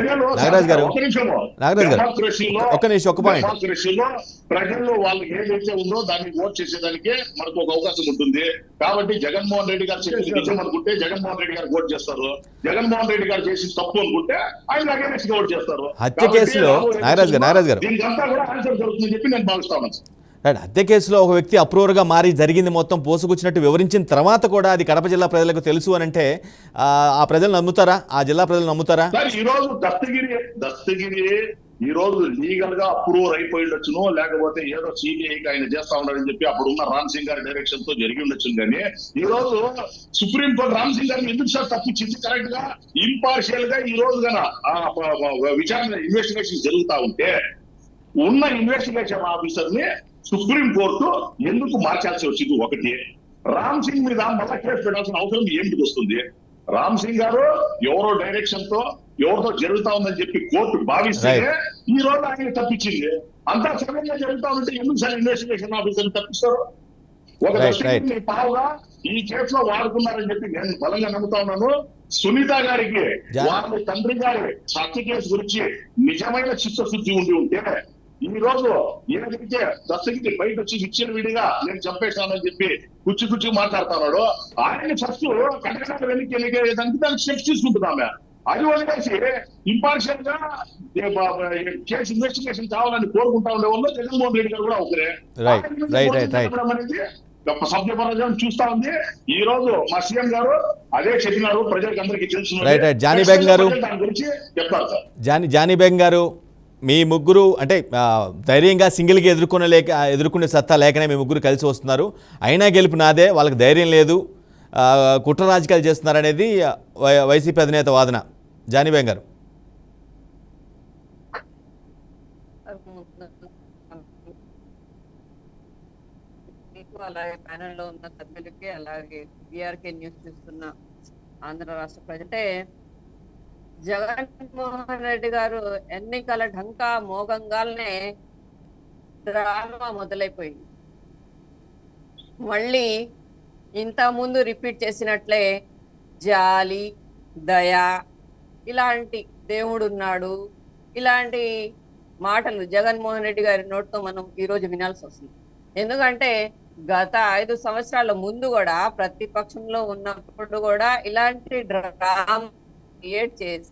డెమోక్రసీలో ప్రజల్లో వాళ్ళు ఏదైతే ఉందో దాన్ని ఓట్ చేసేదానికే మనకు ఒక అవకాశం ఉంటుంది. కాబట్టి జగన్మోహన్ రెడ్డి గారు చేసి నిజం అనుకుంటే జగన్మోహన్ రెడ్డి గారు ఓట్ చేస్తారు, జగన్మోహన్ రెడ్డి గారు చేసి తప్పు అనుకుంటే ఆయన అగేన్స్ట్ గా ఓట్ చేస్తారు. హత్య కేసులో నాగరాజు గారు దీనికంతా కూడా ఆన్సర్ జరుగుతుందని చెప్పి నేను భావిస్తాను. హత్య కేసులో ఒక వ్యక్తి అప్రూవర్గా మారి జరిగింది మొత్తం పోసుకొచ్చినట్టు వివరించిన తర్వాత కూడా అది కడప జిల్లా ప్రజలకు తెలుసు అని అంటే ఆ ప్రజలు నమ్ముతారా? ఆ జిల్లా ప్రజలు నమ్ముతారా? ఈ రోజు దస్తగిరి ఈ రోజు లీగల్ గా అప్రూవర్ అయిపోయి ఉండొచ్చును, లేకపోతే ఏదో సిబిఐకి ఆయన చేస్తా ఉన్నాడని చెప్పి అప్పుడున్న రామ్ సింగ్ గారి డైరెక్షన్ తో జరిగి ఉండొచ్చు. కానీ ఈ రోజు సుప్రీం కోర్టు రామ్ సింగ్ గారిని ఎందుకు సార్ తప్పించింది? కరెక్ట్ గా ఇంపార్షియల్ గా ఈ రోజు గన విచారణ ఇన్వెస్టిగేషన్ జరుగుతా ఉంటే ఉన్న ఇన్వెస్టిగేషన్ ఆఫీసర్ ని సుప్రీం కోర్టు ఎందుకు మార్చాల్సి వచ్చింది? ఒకటి, రామ్ సింగ్ మీద మళ్ళా కేసు పెట్టాల్సిన అవసరం ఏంటికి వస్తుంది? రామ్ సింగ్ గారు ఎవరో డైరెక్షన్ తో ఎవరితో జరుగుతా ఉందని చెప్పి కోర్టు భావిస్తే ఈ రోజు ఆయన తప్పించింది. అంతా సడన్గా జరుగుతా ఉంటే ఎందుకు సార్ ఇన్వెస్టిగేషన్ ఆఫీసర్ తప్పిస్తారు? ఒక దర్శకుడిని పావుగా ఈ కేసులో వాడుకున్నారని చెప్పి నేను బలంగా నమ్ముతా ఉన్నాను. సునీత గారికి వాళ్ళ తండ్రి గారి హత్య కేసు గురించి నిజమైన చిత్తశుద్ధి ఉంటే ఈ రోజు ఏదైతే దర్శకుడి బయట వచ్చి విచ్చిన విడిగా నేను చంపేస్తానని చెప్పి కుచ్చి మాట్లాడుతున్నాడు, ఆయన ఫస్ట్ కటకటాలు వెనక్కి వెళ్ళేదానికి దానికి స్టెప్స్ తీసుకుంటున్నామే. అది వదిలేసి ఇంపార్షియల్ గా కేసు ఇన్వెస్టిగేషన్ కావాలని కోరుకుంటా ఉండే వాళ్ళు జగన్మోహన్ రెడ్డి గారు కూడా ఒకరే అనేది సభ్యపరం చూస్తా ఉంది. ఈ రోజు మా సీఎం గారు అదే చెప్పినారు, ప్రజలకు అందరికీ తెలుసు. జానీ బేగం గారు దాని గురించి చెప్తారు సార్. జానీ బేగం గారు, మీ ముగ్గురు అంటే ధైర్యంగా సింగిల్గా ఎదుర్కొనే సత్తా లేకనే మీ ముగ్గురు కలిసి వస్తున్నారు. అయినా గెలుపు నాదే, వాళ్ళకి ధైర్యం లేదు, కుట్ర రాజకీయాలు చేస్తున్నారనేది వైసీపీ అధినేత వాదన. జానీ బేగం గారు. అలాగే ప్యానెల్లో ఉన్న సభ్యులకి, అలాగే బీఆర్కే న్యూస్ చూస్తున్న ఆంధ్ర రాష్ట్ర ప్రజలంటే జగన్మోహన్ రెడ్డి గారు ఎన్నికల ఢంకా మోగంగానే డ్రామా మొదలైపోయింది. మళ్ళీ ఇంత ముందు రిపీట్ చేసినట్లే జాలి, దయ, ఇలాంటి దేవుడున్నాడు, ఇలాంటి మాటలు జగన్మోహన్ రెడ్డి గారి నోటితో మనం ఈరోజు వినాల్సి వస్తుంది. ఎందుకంటే గత 5 సంవత్సరాల ముందు కూడా ప్రతిపక్షంలో ఉన్నప్పుడు కూడా ఇలాంటి డ్రామా క్రియేట్ చేసి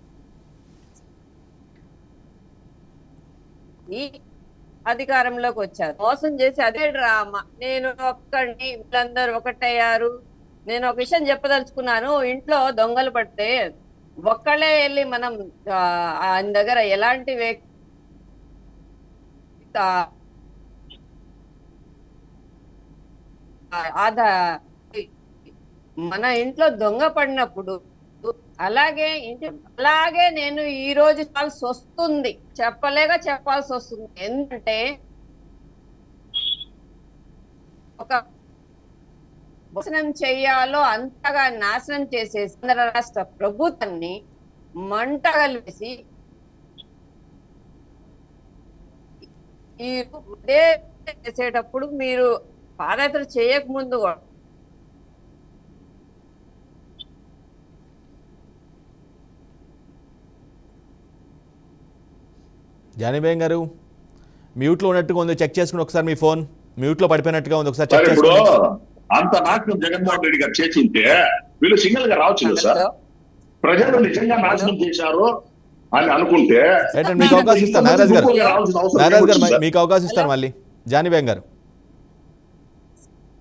అధికారంలోకి వచ్చారు, మోసం చేసి అదే డ్రామా. నేను ఒక్కడిని, వీళ్ళందరూ ఒకటయ్యారు. నేను ఒక విషయం చెప్పదలుచుకున్నాను, ఇంట్లో దొంగలు పడితే ఒక్కళ్ళే వెళ్ళి మనం ఆయన దగ్గర ఎలాంటి మన ఇంట్లో దొంగ పడినప్పుడు అలాగే నేను ఈ రోజు చెప్పాల్సి వస్తుంది, చెప్పాల్సి వస్తుంది. ఎందుకంటే ఒక నాశనం చెయ్యాలో అంతగా నాశనం చేసేసి ఆంధ్ర రాష్ట్ర ప్రభుత్వాన్ని మంటగలిసి ఈ చేసేటప్పుడు మీరు పాదయాత్ర చేయకముందు కూడా జానీ బేగం గారు మ్యూట్లో ఉన్నట్టుగా ఉంది, చెక్ చేసుకుని ఒకసారి మీ ఫోన్ మ్యూట్లో పడిపోయినట్టుగా ఉంది, ఒకసారి చెక్ చేసుకోండి. అంత నాశనం జగన్మోహన్ రెడ్డి గారు చేసి ఉంటే వీళ్ళు సింగిల్ గా రావచ్చు కదా సార్? ప్రజలు నిజంగా నాశనం చేశారు అని అనుకుంటే మీకు అవకాశం ఇస్తాను నాగరాజు గారు మీకు అవకాశం ఇస్తాను మళ్ళీ. జానీ బేగం గారు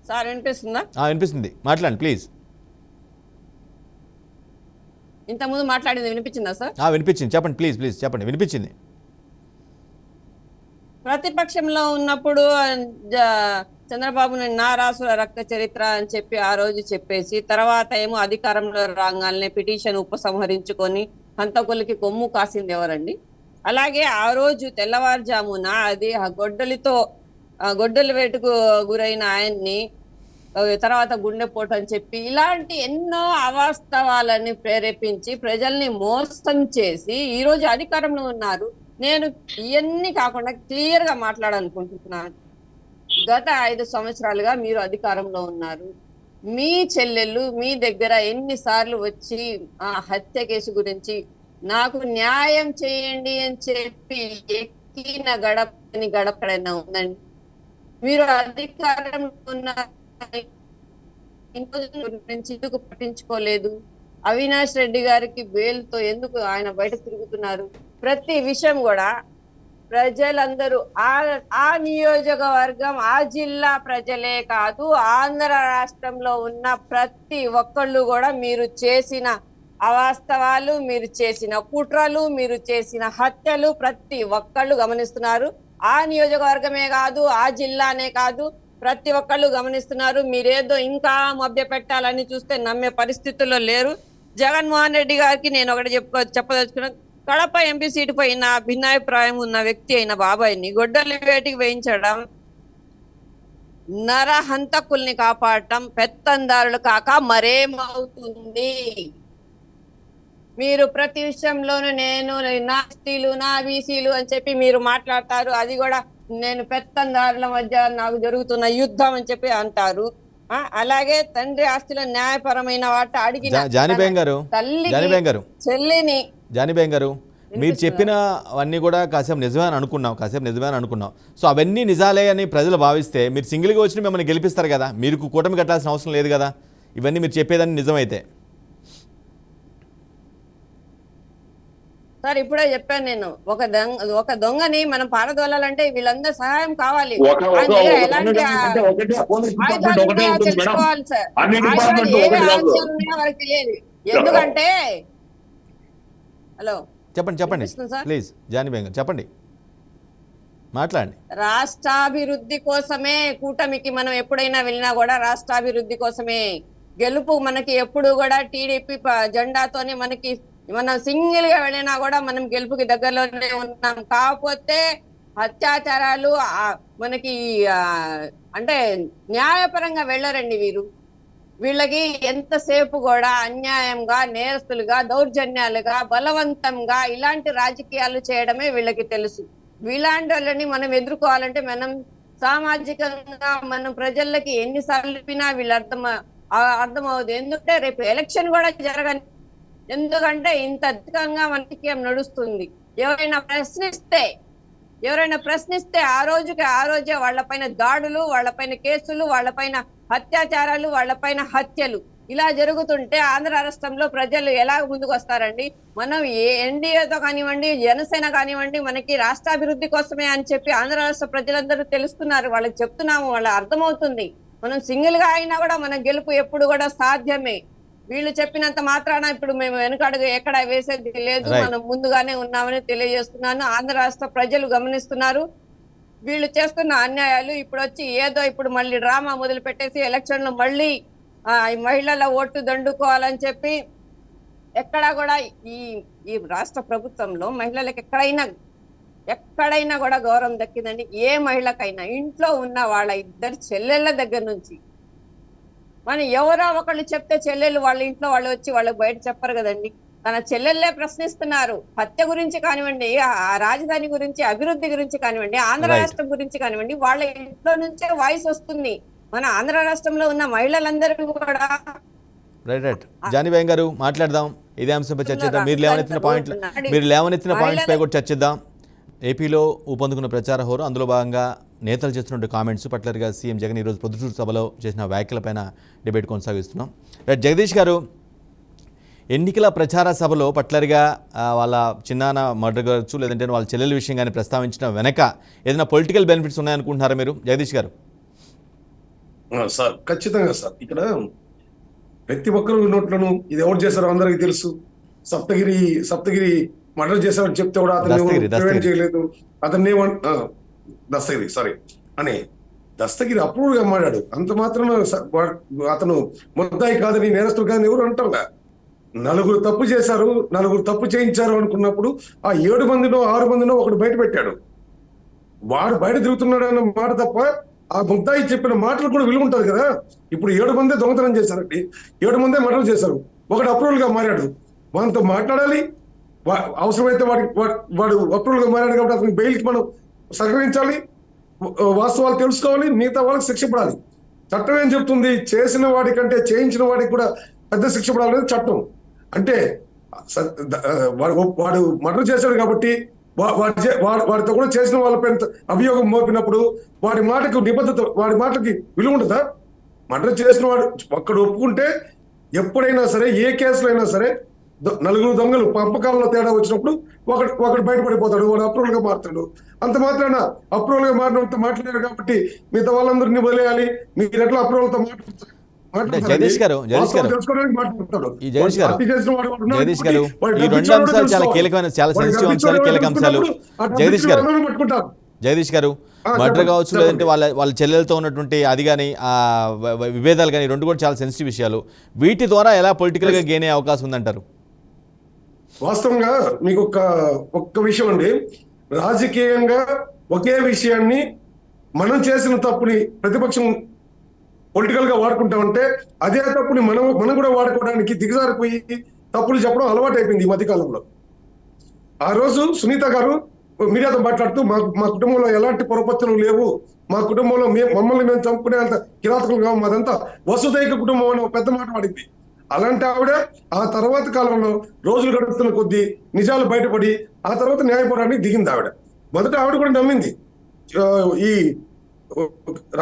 సార్ వినిపిస్తుందా? వినిపిస్తుంది, మాట్లాడండి ప్లీజ్. ఇంతకుముందు మాట్లాడింది వినిపించిందా సార్? వినిపించింది, చెప్పండి ప్లీజ్ చెప్పండి, వినిపించింది. ప్రతిపక్షంలో ఉన్నప్పుడు చంద్రబాబు నా రాసుల రక్త చరిత్ర అని చెప్పి ఆ రోజు చెప్పేసి, తర్వాత ఏమో అధికారంలో రాగానే పిటిషన్ ఉపసంహరించుకొని హంతకులకి కొమ్ము కాసింది ఎవరండి? అలాగే ఆ రోజు తెల్లవారుజామున అది గొడ్డలి వేటుకు గురైన ఆయన్ని తర్వాత గుండెపోటు అని చెప్పి ఇలాంటి ఎన్నో అవాస్తవాలని ప్రేరేపించి ప్రజల్ని మోసం చేసి ఈ రోజు అధికారంలో ఉన్నారు. నేను ఇవన్నీ కాకుండా క్లియర్ గా మాట్లాడాలనుకుంటున్నాను. గత 5 సంవత్సరాలుగా మీరు అధికారంలో ఉన్నారు. మీ చెల్లెళ్ళు మీ దగ్గర ఎన్నిసార్లు వచ్చి ఆ హత్య కేసు గురించి నాకు న్యాయం చేయండి అని చెప్పి ఎక్కిన గడపడైనా ఉందండి? మీరు అధికారంలో ఉన్న గురించి ఎందుకు పట్టించుకోలేదు? అవినాష్ రెడ్డి గారికి బెయిల్తో ఎందుకు ఆయన బయట తిరుగుతున్నారు? ప్రతి విషయం కూడా ప్రజలందరూ ఆ నియోజకవర్గం ఆ జిల్లా ప్రజలే కాదు, ఆంధ్ర రాష్ట్రంలో ఉన్న ప్రతి ఒక్కళ్ళు కూడా మీరు చేసిన అవాస్తవాలు, మీరు చేసిన కుట్రలు, మీరు చేసిన హత్యలు ప్రతి ఒక్కళ్ళు గమనిస్తున్నారు. ఆ నియోజకవర్గమే కాదు, ఆ జిల్లానే కాదు, ప్రతి ఒక్కళ్ళు గమనిస్తున్నారు. మీరేదో ఇంకా మభ్య పెట్టాలని చూస్తే నమ్మే పరిస్థితుల్లో లేరు. జగన్మోహన్ రెడ్డి గారికి నేను ఒకటి చెప్పదలుచుకున్నా, కడప ఎంపీ సీటు పైన భిన్నాభిప్రాయం ఉన్న వ్యక్తి అయిన బాబాయిని గొడ్డలి వేటికి వేయించడం, నరహంతకుల్ని కాపాడటం పెత్తందారులు కాక మరేమవుతుంది? మీరు ప్రతి విషయంలోనూ నేను నా ఎస్టీలు నా బీసీలు అని చెప్పి మీరు మాట్లాడతారు. అది కూడా నేను పెత్తందారుల మధ్య నాకు జరుగుతున్న యుద్ధం అని చెప్పి అంటారు. అలాగే తండ్రి ఆస్తిలో న్యాయపరమైన వాటి అడిగిన తల్లి చెల్లిని జానీబేగం గారు, మీరు చెప్పిన అవన్నీ కూడా కాసేపు నిజమే అనుకున్నాం. సో అవన్నీ నిజాలే అని ప్రజలు భావిస్తే మీరు సింగిల్గా వచ్చి మిమ్మల్ని గెలిపిస్తారు కదా, మీరు కూటమి కట్టాల్సిన అవసరం లేదు కదా. ఇవన్నీ మీరు చెప్పేదాన్ని నిజమైతే. సార్ ఇప్పుడే చెప్పాను నేను, ఒక దొంగని మనం పారదోలాలంటే వీళ్ళందరూ సహాయం కావాలి. తెచ్చుకోవాలి సార్. వారికి తెలియదు. ఎందుకంటే హలో చెప్పండి ప్లీజ్ జానీబేగం గారు చెప్పండి, మాట్లాడండి. రాష్ట్రాభివృద్ధి కోసమే కూటమికి మనం ఎప్పుడైనా వెళ్ళినా కూడా రాష్ట్రాభివృద్ధి కోసమే. గెలుపు మనకి ఎప్పుడు కూడా టీడీపీ జెండాతోనే మనం సింగిల్ గా వెళ్ళినా కూడా మనం గెలుపుకి దగ్గరలోనే ఉన్నాం. కాకపోతే అత్యాచారాలు మనకి అంటే న్యాయపరంగా వెళ్ళరండి వీళ్ళకి ఎంతసేపు కూడా అన్యాయంగా, నేరస్తులుగా, దౌర్జన్యాలుగా, బలవంతంగా ఇలాంటి రాజకీయాలు చేయడమే వీళ్ళకి తెలుసు. వీలాంటి వాళ్ళని మనం ఎదుర్కోవాలంటే మనం సామాజికంగా మనం ప్రజలకి ఎన్నిసార్లు చెప్పినా వీళ్ళు అర్థమవుతుంది. ఎందుకంటే రేపు ఎలక్షన్ కూడా జరగని, ఎందుకంటే ఇంత అధికంగా మనకి నడుస్తుంది. ఎవరైనా ప్రశ్నిస్తే ఆ రోజే వాళ్ళపైన దాడులు, వాళ్ళపైన కేసులు, వాళ్ళపైన అత్యాచారాలు, వాళ్ళపైన హత్యలు ఇలా జరుగుతుంటే ఆంధ్ర రాష్ట్రంలో ప్రజలు ఎలా ముందుకు వస్తారండి? మనం ఎన్డీఏతో కానివ్వండి, జనసేన కానివ్వండి, మనకి రాష్ట్రాభివృద్ధి కోసమే అని చెప్పి ఆంధ్ర రాష్ట్ర ప్రజలందరూ తెలుసుకున్నారు. వాళ్ళకి చెప్తున్నాము, వాళ్ళ అర్థమవుతుంది. మనం సింగిల్ గా అయినా కూడా మన గెలుపు ఎప్పుడు కూడా సాధ్యమే. వీళ్ళు చెప్పినంత మాత్రాన ఇప్పుడు మేము వెనుకడుగు ఎక్కడ వేసేది లేదు, మనం ముందుగానే ఉన్నామని తెలియజేస్తున్నాను. ఆంధ్ర రాష్ట్ర ప్రజలు గమనిస్తున్నారు వీళ్ళు చేస్తున్న అన్యాయాలు. ఇప్పుడు మళ్ళీ డ్రామా మొదలు పెట్టేసి ఎలక్షన్లు మళ్ళీ మహిళల ఓటు దండుకోవాలని చెప్పి ఎక్కడా కూడా ఈ రాష్ట్ర ప్రభుత్వంలో మహిళలకు ఎక్కడైనా కూడా గౌరవం దక్కిందండి. ఏ మహిళకైనా ఇంట్లో ఉన్న వాళ్ళ 2 చెల్లెళ్ళ దగ్గర నుంచి మనం ఎవరో ఒకళ్ళు చెప్తే చెల్లెళ్ళు వాళ్ళ ఇంట్లో వాళ్ళు వచ్చి వాళ్ళకి బయట చెప్పరు కదండి. తన చెల్లెళ్ళే ప్రశ్నిస్తున్నారు. హత్య గురించి కానివ్వండి, ఆ రాజధాని గురించి, అభివృద్ధి గురించి కానివ్వండి, ఆంధ్ర రాష్ట్రం గురించి కానివ్వండి, వాళ్ళ ఇంట్లో నుంచే వాయిస్ వస్తుంది. మన ఆంధ్ర రాష్ట్రంలో ఉన్న మహిళలందరూ కూడా రైట్. జానీబేగం గారు మాట్లాడదాం, ఇదే అంశంపై చర్చిద్దాం. మీరు లేవనెత్తిన పాయింట్స్ పై కూడా చర్చిద్దాం. ఏపీలో ఊపందుకున్న ప్రచార హోరు, అందులో భాగంగా నేతలు చేస్తున్న కామెంట్స్, పర్టికులర్గా సీఎం జగన్ ఈరోజు ప్రొద్దుటూరు సభలో చేసిన వ్యాఖ్యలపైన డిబేట్ కొనసాగిస్తున్నాం. రైట్ జగదీష్ గారు, ఎన్నికల ప్రచార సభలో పర్టికులర్గా వాళ్ళ చిన్నాన్న మర్డర్ కావచ్చు, లేదంటే వాళ్ళ చెల్లెల విషయం కానీ ప్రస్తావించిన వెనక ఏదైనా పొలిటికల్ బెనిఫిట్స్ ఉన్నాయనుకుంటున్నారా మీరు జగదీష్ గారు? సార్ ఖచ్చితంగా సార్, ఇక్కడ ప్రతి ఒక్కరు నోట్లను ఇది ఎవరు చేశారో అందరికీ తెలుసు. సప్తగిరి మర్డర్ చేశారని చెప్తే కూడా అతను చేయలేదు. అతన్ని దస్తగిరి అప్రూవ్ గా మాట్లాడు. అంత మాత్రం అతను ముద్దాయి కాదని, నేరస్తులు కాదని ఎవరు అంటారా? 4 తప్పు చేశారు, 4 తప్పు చేయించారు అనుకున్నప్పుడు ఆ 7 మందినో 6 మందినో ఒకడు బయట పెట్టాడు. వాడు బయట తిరుగుతున్నాడు అన్న మాట తప్ప ఆ ముద్దాయి చెప్పిన మాటలు కూడా విలువ ఉంటుంది కదా. ఇప్పుడు 7 మందే దొంగతనం చేశారండి, 7 మందే మర్డర్ చేశారు, ఒకడు అప్రూవల్ గా మారాడు, మనతో మాట్లాడాలి, అవసరమైతే వాడు అప్రూవల్ గా మారాడు కాబట్టి అతనికి బెయిల్కి మనం సహకరించాలి, వాస్తవాలు తెలుసుకోవాలి, మిగతా వాళ్ళకి శిక్ష పడాలి. చట్టం ఏం చెప్తుంది? చేసిన వాడికంటే చేయించిన వాడికి కూడా పెద్ద శిక్ష పడాలనేది చట్టం. అంటే వాడు మర్డర్ చేశాడు కాబట్టి వాడితో కూడా చేసిన వాళ్ళపై అభియోగం మోపినప్పుడు వాడి మాటకు నిబద్ధత, వాడి మాటకి విలువ ఉండదా? మర్డర్ చేసిన వాడు ఒక్కడు ఒప్పుకుంటే ఎప్పుడైనా సరే, ఏ కేసులో అయినా సరే, 4 దొంగలు పంపకాలలో తేడా వచ్చినప్పుడు ఒకడు బయటపడిపోతాడు, వాడు అప్రూవల్ గా మారుతాడు. అంత మాత్రాన అప్రూవల్ గా మారినంత మాట్లాడారు కాబట్టి మిగతా వాళ్ళందరినీ వదిలేయాలి, మీరు ఎట్లా అప్రూవల్ తో జగదీష్ గారు ఈ 2 అంశాలు చాలా కీలకమైన, చాలా సెన్సిటివ్ అంశాలు, కీలక అంశాలు. జగదీష్ గారు మర్డర్ కావచ్చు, లేదంటే వాళ్ళ చెల్లెలతో ఉన్నటువంటి అది కానీ విభేదాలు కానీ, 2 కూడా చాలా సెన్సిటివ్ విషయాలు. వీటి ద్వారా ఎలా పొలిటికల్ గా గెయిన్ అయ్యే అవకాశం ఉందంటారు? వాస్తవంగా మీకు ఒక్క విషయం అండి, రాజకీయంగా ఒకే విషయాన్ని మనం చేసిన తప్పుని ప్రతిపక్షం పొలిటికల్ గా వాడుకుంటామంటే అదే తప్పుని మనం కూడా వాడుకోవడానికి దిగజారిపోయి తప్పులు చెప్పడం అలవాటు అయిపోయింది ఈ మధ్యకాలంలో. ఆ రోజు సునీత గారు మీడియాతో మాట్లాడుతూ మా కుటుంబంలో ఎలాంటి పొరపత్తులు లేవు, మా కుటుంబంలో మమ్మల్ని మేము చంపుకునే అంత కిరాతకులు కావు, మాదంతా వసుదైక కుటుంబం అని ఒక పెద్ద మాట వాడింది. అలాంటి ఆవిడ ఆ తర్వాత కాలంలో రోజులు గడుపుతున్న కొద్దీ నిజాలు బయటపడి ఆ తర్వాత న్యాయపోరానికి దిగింది ఆవిడ. మొదట ఆవిడ కూడా నమ్మింది ఈ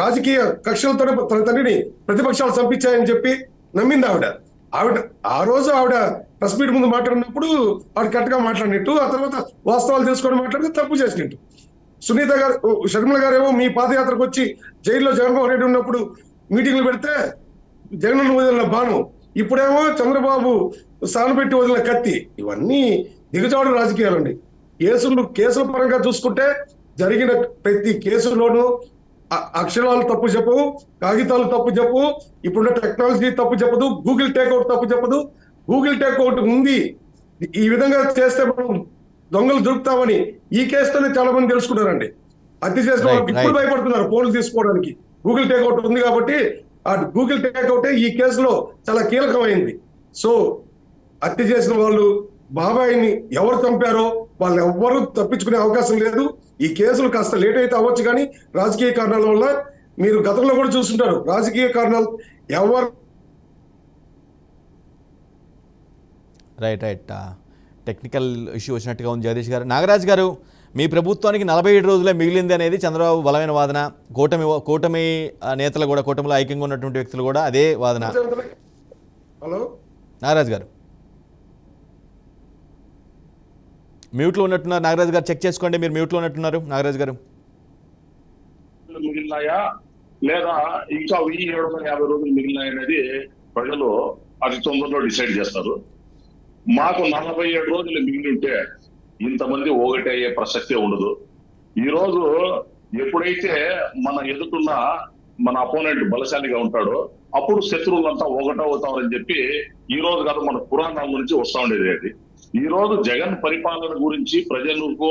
రాజకీయ కక్షలతోనే తన తండ్రిని ప్రతిపక్షాలు చంపించాయని చెప్పి నమ్మింది ఆవిడ. ఆ రోజు ఆవిడ ప్రెస్ మీట్ ముందు మాట్లాడినప్పుడు ఆవిడ కరెక్ట్గా మాట్లాడినట్టు, ఆ తర్వాత వాస్తవాలు తెలుసుకొని మాట్లాడితే తప్పు చేసినట్టు. సునీత గారు, షర్మిల గారేమో మీ పాదయాత్రకు వచ్చి జైల్లో జగన్మోహన్ రెడ్డి ఉన్నప్పుడు మీటింగ్లు పెడితే జగన్ వదిలిన బాణం, ఇప్పుడేమో చంద్రబాబు సానబెట్టి వదిలిన కత్తి. ఇవన్నీ దిగజాడు రాజకీయాలండి. కేసుల పరంగా చూసుకుంటే జరిగిన ప్రతి కేసులోనూ అక్షరాలు తప్పు చెప్పవు, కాగితాలు తప్పు చెప్పవు, ఇప్పుడున్న టెక్నాలజీ తప్పు చెప్పదు, గూగుల్ టేక్అవుట్ తప్పు చెప్పదు. గూగుల్ టేక్అవుట్ ఉంది, ఈ విధంగా చేస్తే మనం దొంగలు దొరుకుతామని ఈ కేసుతోనే చాలా మంది తెలుసుకున్నారండి. హత్య చేసిన వాళ్ళు ఇప్పుడు భయపడుతున్నారు ఫోన్లు తీసుకోవడానికి. గూగుల్ టేక్అవుట్ ఉంది కాబట్టి ఆ గూగుల్ టేక్అవుటే ఈ కేసులో చాలా కీలకమైంది. సో హత్య చేసిన వాళ్ళు, బాబాయిని ఎవరు చంపారో వాళ్ళు ఎవ్వరూ తప్పించుకునే అవకాశం లేదు. ఈ కేసులు కాస్త లేట్ అయితే అవ్వచ్చు, కానీ రాజకీయ కారణాల వల్ల మీరు గతంలో కూడా చూస్తుంటారు, రాజకీయ కారణాలు ఎవరు. రైట్ టెక్నికల్ ఇష్యూ వచ్చినట్టుగా ఉంది జగదీష్ గారు. నాగరాజ్ గారు, మీ ప్రభుత్వానికి 47 రోజులే మిగిలింది అనేది చంద్రబాబు బలమైన వాదన, కూటమి నేతలు కూడా, కూటమిలో ఐక్యంగా ఉన్నటువంటి వ్యక్తులు కూడా అదే వాదన. హలో నాగరాజ్ గారు మ్యూట్లో ఉన్నట్టున్నారు. నాగరాజ్ గారు చెక్ చేసుకోండి, మీరు మ్యూట్లో ఉన్నట్టున్నారు. నాగరాజ్ గారు మిగిలినాయా లేదా ఇంకా 1750 రోజులు మిగిలినాయి అనేది ప్రజలు అతి తొందరలో డిసైడ్ చేస్తారు. మాకు 47 రోజులు మిగిలి ఉంటే ఇంతమంది ఒకటి అయ్యే ప్రసక్తే ఉండదు. ఈ రోజు ఎప్పుడైతే మన ఎదుటున్న మన అపోనెంట్ బలశాలిగా ఉంటాడో అప్పుడు శత్రువులంతా ఒకటవుతామని చెప్పి ఈ రోజు కాదు, మన పురాణాల నుంచి వస్తా ఉండేది. అది ఈ రోజు జగన్ పరిపాలన గురించి ప్రజలకు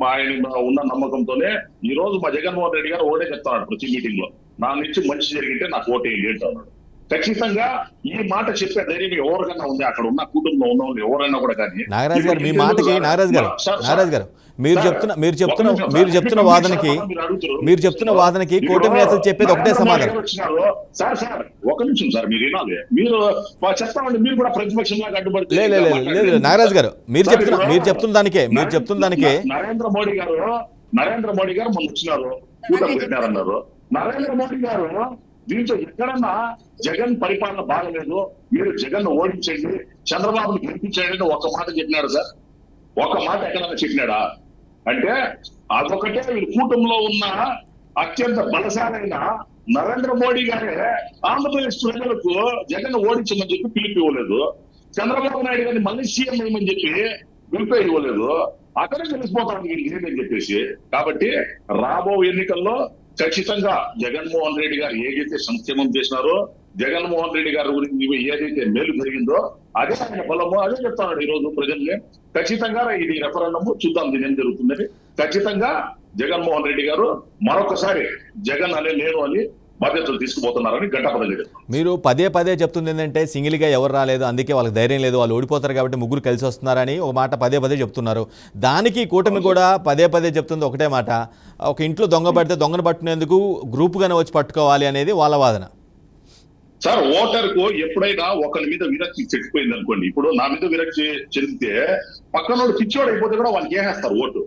ఆయన ఉన్న నమ్మకంతోనే ఈ రోజు మా జగన్మోహన్ రెడ్డి గారు ఓటే చెప్తున్నాడు ప్రతి మీటింగ్ లో, నా నుంచి మంచి జరిగితే నాకు ఓటేయండి అంటున్నాడు. ఖచ్చితంగా ఈ మాట చెప్పే ధైర్యం ఎవరికైనా ఉంది, అక్కడ ఉన్న కుటుంబంలో ఉన్న వాళ్ళు ఎవరైనా కూడా. కానీ నాగరాజ్ గారు, మీ మాటకి నాగరాజ్ గారు మీరు చెప్తున్న వాదనకి కూటమి నేతలు చెప్పేది ఒకటే సమాధానం. సార్ ఒక నిమిషం సార్, మీరు వినాలి. మీరు చెప్తామండి, మీరు కూడా ప్రతిపక్షంగా అడ్డుపడుతుంది. లేదు నాగరాజ్ గారు, మీరు చెప్తున్న దానికే నరేంద్ర మోడీ గారు మొన్న వచ్చినారు, కూటమి పెట్టారన్నారు. నరేంద్ర మోడీ గారు దీంతో ఎక్కడన్నా జగన్ పరిపాలన బాగలేదు, మీరు జగన్ ఓడించండి, చంద్రబాబుని గెలిపించండి ఒక మాట చెప్పినాడు సార్? ఒక మాట ఎక్కడన్నా చెప్పినాడా? అంటే అదొకటే. వీళ్ళు కూటమిలో ఉన్న అత్యంత బలశాలైన నరేంద్ర మోడీ గారే ఆంధ్రప్రదేశ్ ప్రజలకు జగన్ ఓడించమని చెప్పి పిలుపు ఇవ్వలేదు, చంద్రబాబు నాయుడు గారిని మళ్ళీ సీఎం అయ్యమని చెప్పి పిలుపు ఇవ్వలేదు. అక్కడే తెలిసిపోతాను వీళ్ళకి ఏంటని చెప్పేసి. కాబట్టి రాబో ఎన్నికల్లో ఖచ్చితంగా జగన్మోహన్ రెడ్డి గారు ఏదైతే సంక్షేమం చేసినారో, జగన్మోహన్ రెడ్డి గారి గురించి ఏదైతే మేలు జరిగిందో అదే ఆయన బలమో అదే చెప్తున్నాడు ఈ రోజు ప్రజల్ని. ఖచ్చితంగా ఇది రెఫరెండము చూద్దాం దీని ఏం జరుగుతుందని. ఖచ్చితంగా జగన్మోహన్ రెడ్డి గారు మరొకసారి జగన్ అనే నేను అని బాధ్యతలు తీసుకుపోతున్నారని గంటపదలేదు. మీరు పదే పదే చెప్తుంది ఏంటంటే సింగిల్గా ఎవరు రాలేదు, అందుకే వాళ్ళకి ధైర్యం లేదు, వాళ్ళు ఓడిపోతారు కాబట్టి ముగ్గురు కలిసి వస్తున్నారని ఒక మాట పదే పదే చెప్తున్నారు. దానికి కూటమి కూడా పదే పదే చెప్తుంది ఒకటే మాట, ఒక ఇంట్లో దొంగ పడితే దొంగను పట్టుకునేందుకు గ్రూప్గానే వచ్చి పట్టుకోవాలి అనేది వాళ్ళ వాదన. సార్, ఓటర్కు ఎప్పుడైనా ఒకరి మీద విరక్తి చెక్కిపోయింది అనుకోండి, ఇప్పుడు నా మీద విరక్తి చెందితే పక్కనోడు పిచ్చోడు అయిపోతే కూడా వాళ్ళకి వేసేస్తారు ఓటు.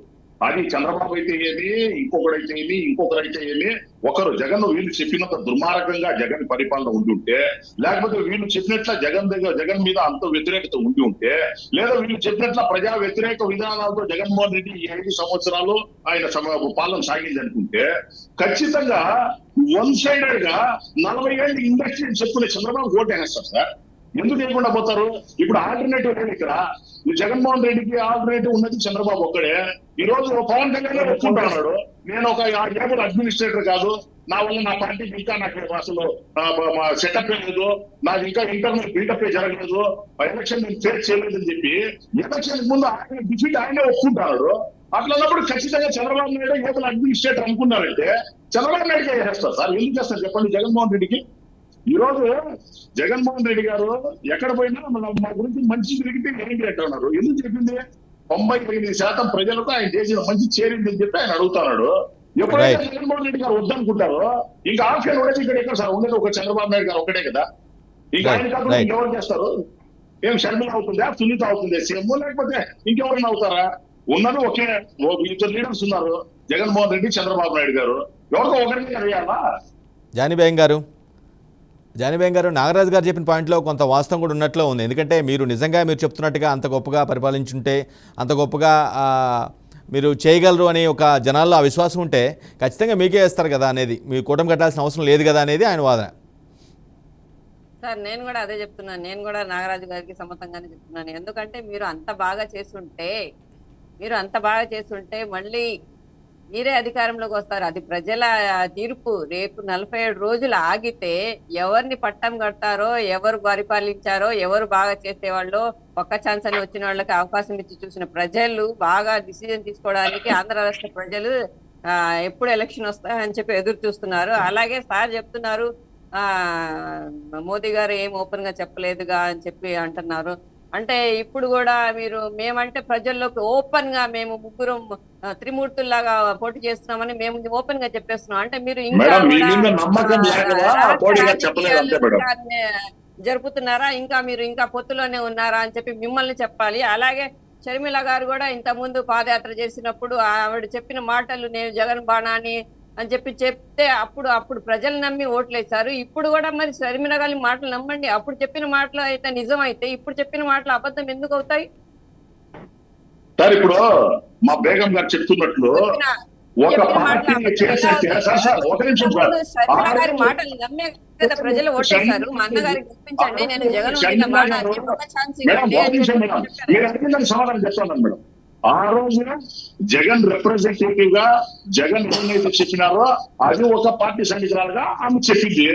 అది చంద్రబాబు అయితే ఏమి, ఇంకొకరైతే ఏమి, ఇంకొకరైతే ఏమి, ఒకరు జగన్ వీళ్ళు చెప్పినంత దుర్మార్గంగా జగన్ పరిపాలన ఉండి ఉంటే, లేకపోతే వీళ్ళు చెప్పినట్ల జగన్ మీద అంత వ్యతిరేకత ఉండి ఉంటే, లేదా వీళ్ళు చెప్పినట్ల ప్రజా వ్యతిరేక విధానాలతో జగన్మోహన్ రెడ్డి ఈ 5 సంవత్సరాలు ఆయన పాలన సాగింది అనుకుంటే, ఖచ్చితంగా వన్ సైడెడ్ గా 40 ఏళ్ళు ఇండస్ట్రీ చెప్పుకునే చంద్రబాబు ఓటు వేస్తారు సార్. ఎందుకు లేకుండా పోతారు? ఇప్పుడు ఆల్టర్నేటివ్ లేదు ఇక్కడ. జగన్మోహన్ రెడ్డికి ఆల్టర్నేటివ్ ఉన్నది చంద్రబాబు ఒక్కడే. ఈ రోజు పవన్ కళ్యాణ్ ఒప్పుకుంటున్నాడు, నేను ఒక 6 ఏళ్ళు అడ్మినిస్ట్రేటర్ కాదు, నా వల్ల నా పార్టీకి ఇంకా నాకు అసలు సెటప్ లేదు, నాది ఇంకా ఇంటర్నల్ బిల్డప్ జరగలేదు, ఎలక్షన్ నేను ఫేస్ చేయలేదని చెప్పి ఎలక్షన్ ముందు ఆయన డిఫీట్ ఆయనే ఒప్పుకుంటున్నాడు. అట్లన్నప్పుడు ఖచ్చితంగా చంద్రబాబు నాయుడు ఏదో అడ్మినిస్ట్రేటర్ అనుకున్నారంటే చంద్రబాబు నాయుడుగా చేస్తారు సార్. ఎందుకు చేస్తారు చెప్పండి జగన్మోహన్ రెడ్డికి? ఈ రోజు జగన్మోహన్ రెడ్డి గారు ఎక్కడ పోయినా మా గురించి మంచి తిరిగితే ఏంటి అంటున్నారు. ఎందుకు చెప్పింది? 98% ప్రజలకు ఆయన చేసిన మంచి చేరిందని చెప్పి ఆయన అడుగుతున్నాడు. ఎప్పుడైతే జగన్మోహన్ రెడ్డి గారు వద్దనుకుంటారో ఇంకా ఆప్షన్ ఉండేది ఇక్కడ ఎక్కడ సార్? ఉండేది ఒక చంద్రబాబు నాయుడు గారు ఒకటే కదా. ఇంకా ఆయన కాకుండా ఇంకెవరు చేస్తారు? ఏం షర్మిల అవుతుందా, సునీత అవుతుంది సీఎం, లేకపోతే ఇంకెవరైనా అవుతారా? ఉన్నది ఒకే 2 లీడర్స్ ఉన్నారు, జగన్మోహన్ రెడ్డి, చంద్రబాబు నాయుడు గారు. ఎవరికో ఒకరికి అడిగారా? జానీబేగం గారు, నాగరాజు గారు చెప్పిన పాయింట్లో కొంత వాస్తవం కూడా ఉన్నట్లు ఉంది. ఎందుకంటే మీరు నిజంగా మీరు చెప్తున్నట్టుగా అంత గొప్పగా పరిపాలించుంటే, అంత గొప్పగా మీరు చేయగలరు అని ఒక జనాల్లో ఆ విశ్వాసం ఉంటే ఖచ్చితంగా మీకే వేస్తారు కదా అనేది, మీ కూటమి కట్టాల్సిన అవసరం లేదు కదా అనేది ఆయన వాదన. సార్ నేను కూడా అదే చెప్తున్నాను, నేను కూడా నాగరాజు గారికి సమ్మతంగానే చెప్తున్నాను. ఎందుకంటే మీరు అంత బాగా చేస్తుంటే మళ్ళీ మీరే అధికారంలోకి వస్తారు. అది ప్రజల తీర్పు. రేపు 47 రోజులు ఆగితే ఎవరిని పట్టం కడతారో, ఎవరు పరిపాలించారో, ఎవరు బాగా చేసేవాళ్ళో, ఒక్క ఛాన్స్ అని వచ్చిన వాళ్ళకి అవకాశం ఇచ్చి చూసిన ప్రజలు బాగా డిసిజన్ తీసుకోవడానికి ఆంధ్ర రాష్ట్ర ప్రజలు ఎప్పుడు ఎలక్షన్ వస్తాయని చెప్పి ఎదురు చూస్తున్నారు. అలాగే సార్ చెప్తున్నారు మోదీ గారు ఏం ఓపెన్ గా చెప్పలేదుగా అని చెప్పి అంటున్నారు. అంటే ఇప్పుడు కూడా మీరు మేమంటే ప్రజల్లోకి ఓపెన్ గా మేము ముగ్గురం త్రిమూర్తుల్లాగా పోటీ చేస్తున్నామని మేము ఓపెన్ గా చెప్పేస్తున్నాం. అంటే మీరు ఇంకా జరుపుతున్నారా, ఇంకా మీరు ఇంకా పొత్తులోనే ఉన్నారా అని చెప్పి మిమ్మల్ని చెప్పాలి. అలాగే షర్మిల గారు కూడా ఇంత ముందు పాదయాత్ర చేసినప్పుడు ఆవిడ చెప్పిన మాటలు నేను జగన్ బాణాని అని చెప్పి చెప్తే అప్పుడు ప్రజలు నమ్మి ఓట్లేశారు. ఇప్పుడు కూడా మరి షర్మిల గారి మాటలు నమ్మండి. అప్పుడు చెప్పిన మాటలు అయితే నిజం అయితే ఇప్పుడు చెప్పిన మాటలు అబద్ధం ఎందుకు అవుతాయి? సార్, ఇప్పుడు మా బేగం గారు చెప్తున్నట్లు షర్మిల గారి మాటలు నమ్మే కదా ప్రజలు ఓటేశారు. మా అన్నగారికి గుర్తించండి, నేను జగన్ సమాధానం చెప్తాను మేడం. ఆ రోజు జగన్ రిప్రజెంటేటివ్ గా జగన్ ఏమైతే చెప్పినారో అది ఒక పార్టీ సన్నిహితురాలుగా ఆమె చెప్పింది.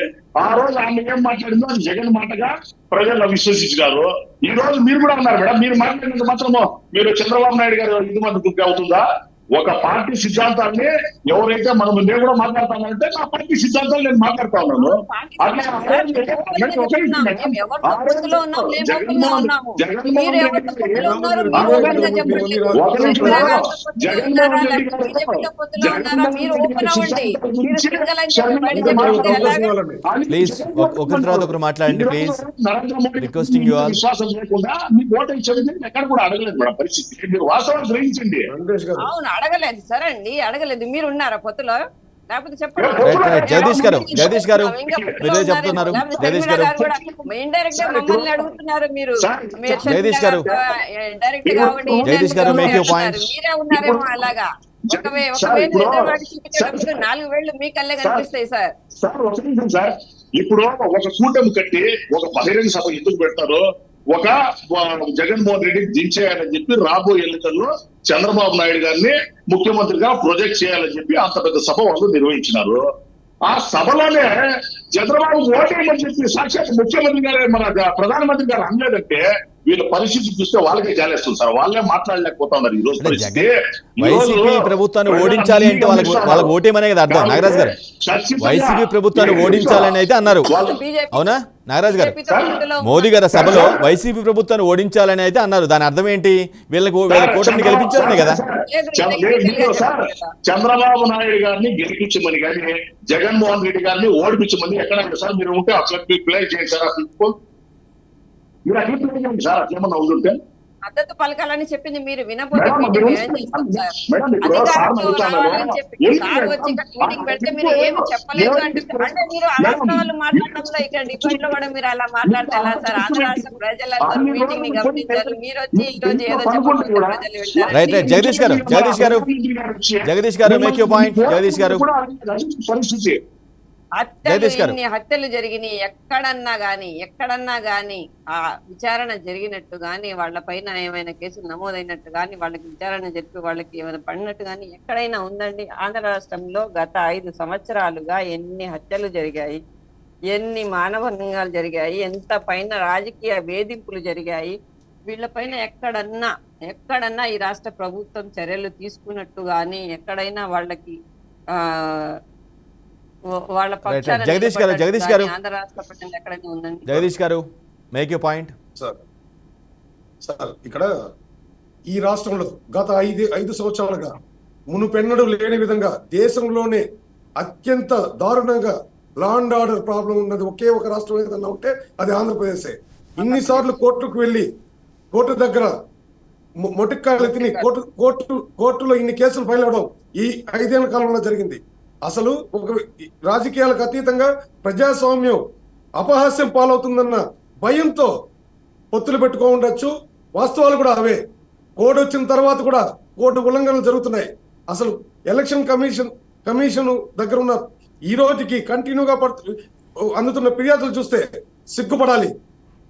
ఆ రోజు ఆమె ఏం మాట్లాడిందో అది జగన్ మాటగా ప్రజలు విశ్వసించినారు. ఈ రోజు మీరు కూడా ఉన్నారు మేడం, మీరు మాట్లాడినంత మాత్రము మీరు చంద్రబాబు నాయుడు గారు ఇది మద్దతు అవుతుందా? ఒక పార్టీ సిద్ధాంతాన్ని ఎవరైతే నేను కూడా మాట్లాడతానంటే నా పార్టీ సిద్ధాంతాలు నేను మాట్లాడుతా ఉన్నాను. ప్లీజ్ ఒకరి తర్వాత ఒకరు మాట్లాడండి ప్లీజ్. Requesting you all. విశ్వాసం లేకుండా మీ ఓటు ఇచ్చేది ఎక్కడ కూడా అడగలేదు మేడం పరిస్థితి. మీరు వాస్తవాన్ని గ్రహించండి. అవును, అడగలేదు సరే అండి, అడగలేదు. మీరు ఉన్నారా పొత్తులో? లేకపోతే చెప్పండి. జగదీష్ గారు మీరే చెప్తున్నారు. జగదీష్ గారు ఇండైరెక్ట్ గా మమ్మల్ని అడుగుతున్నారు. మీరు జగదీష్ గారు మేక్ యూ పాయింట్. మీరే ఉన్నారేమో అలాగా. ఒక వేలు 4 వేళ్ళు మీ కళ్ళే కనిపిస్తాయి సార్. సార్ ఇప్పుడు ఒక కూటమి కట్టి ఒక బహిరంగ సభ ఎందుకు పెడతారు? ఒక జగన్మోహన్ రెడ్డికి దించేయాలని చెప్పి రాబోయే ఎన్నికల్లో చంద్రబాబు నాయుడు గారిని ముఖ్యమంత్రిగా ప్రొజెక్ట్ చేయాలని చెప్పి అంత పెద్ద సభ వాళ్ళు నిర్వహించినారు. ఆ సభలోనే చంద్రబాబు ఓటేయమని చెప్పి సాక్షాత్ ముఖ్యమంత్రి గారు మన ప్రధానమంత్రి గారు అనలేదంటే వీళ్ళ పరిస్థితి చూస్తే వాళ్ళకే జాలేస్తుంది సార్. వాళ్ళే మాట్లాడలేకపోతా ఉన్నారు ఈ రోజు అంటే పరిస్థితి. వైసీపీ ప్రభుత్వాన్ని ఓడించాలి అంటే వాళ్ళకి ఓటేమనే కదా అర్థం. నాగరాజు గారు, వైసీపీ ప్రభుత్వాన్ని ఓడించాలని అయితే అన్నారు, అవునా నాగరాజు గారు? మోదీ గారు సభలో వైసీపీ ప్రభుత్వాన్ని ఓడించాలని అయితే అన్నారు. దాని అర్థం ఏంటి? వీళ్ళ కూటమిని గెలిపించాలనే కదా. చంద్రబాబు నాయుడు గారిని గెలిపించమని కానీ జగన్మోహన్ రెడ్డి గారిని ఓడిపించమని ఎక్కడైనా సార్ మీరు ఉంటే అట్లా ప్లే చేయండి సార్. అట్లా మీరు అట్లా ప్లే చేయండి సార్. అట్లేమన్నా ఉంటుంటే మద్దతు పలకాలని చెప్పింది మీరు వినపోతే మీటింగ్ ఏం చేస్తాం సార్? అధికారంలో రావాలని చెప్పి సార్ వచ్చి ఇక్కడ మీటింగ్ పెడితే మీరు ఏమి చెప్పలేదు అంటే మీరు రాష్ట్ర వాళ్ళు మాట్లాడడంలో ఇక్కడ డిబేట్ లో కూడా మీరు అలా మాట్లాడితే ఎలా సార్? ఆంధ్ర రాష్ట్ర ప్రజలందరూ మీటింగ్ ని గమనించారు, మీరు వచ్చి ఈ రోజు ఏదో చెప్పకపోతే ప్రజలు వింటారు. రైట్ రైట్ జగదీష్ గారు మేక్ యూ పాయింట్. జగదీష్ గారు, ఇన్ని హత్యలు జరిగినాయి, ఎక్కడన్నా గానీ ఆ విచారణ జరిగినట్టు గాని, వాళ్ళ పైన ఏమైనా కేసులు నమోదైనట్టు గాని, వాళ్ళకి విచారణ జరిపి వాళ్ళకి ఏమైనా పడినట్టు గాని ఎక్కడైనా ఉందండి? ఆంధ్ర రాష్ట్రంలో గత 5 సంవత్సరాలుగా ఎన్ని హత్యలు జరిగాయి, ఎన్ని మానవభంగాలు జరిగాయి, ఎంత పైన రాజకీయ వేధింపులు జరిగాయి, వీళ్ళపైన ఎక్కడన్నా ఈ రాష్ట్ర ప్రభుత్వం చర్యలు తీసుకున్నట్టు గాని, ఎక్కడైనా వాళ్ళకి వాళ్ళ పక్షాన జగదీష్ గారు ఆంధ్ర రాష్ట్ర ప్రజలు ఎక్కడైనా ఉందండి? జగదీష్ గారు మేక్ యూ పాయింట్. సార్ ఇక్కడ ఈ రాష్ట్రంలో గత 5 సంవత్సరాలుగా మునుపెన్నడూ లేని విధంగా దేశంలోనే అత్యంత దారుణంగా లా అండ్ ఆర్డర్ ప్రాబ్లం ఉన్నది ఒకే ఒక రాష్ట్రం ఏదన్నా ఉంటే అది ఆంధ్రప్రదేశే. ఇన్నిసార్లు కోర్టుకు వెళ్ళి కోర్టు దగ్గర మొటిక్కాయలు తిని కోర్టులో ఇన్ని కేసులు ఫైల్ అవడం ఈ 5 ఏళ్ల కాలంలో జరిగింది. అసలు ఒక రాజకీయాలకు అతీతంగా ప్రజాస్వామ్యం అపహాస్యం పాలవుతుందన్న భయంతో పొత్తులు పెట్టుకో ఉండొచ్చు. వాస్తవాలు కూడా అవే. కోడ్ వచ్చిన తర్వాత కూడా కోర్టు ఉల్లంఘనలు జరుగుతున్నాయి. అసలు ఎలక్షన్ కమిషన్ దగ్గర ఉన్న ఈ రోజుకి కంటిన్యూగా అందుతున్న ఫిర్యాదులు చూస్తే సిగ్గుపడాలి.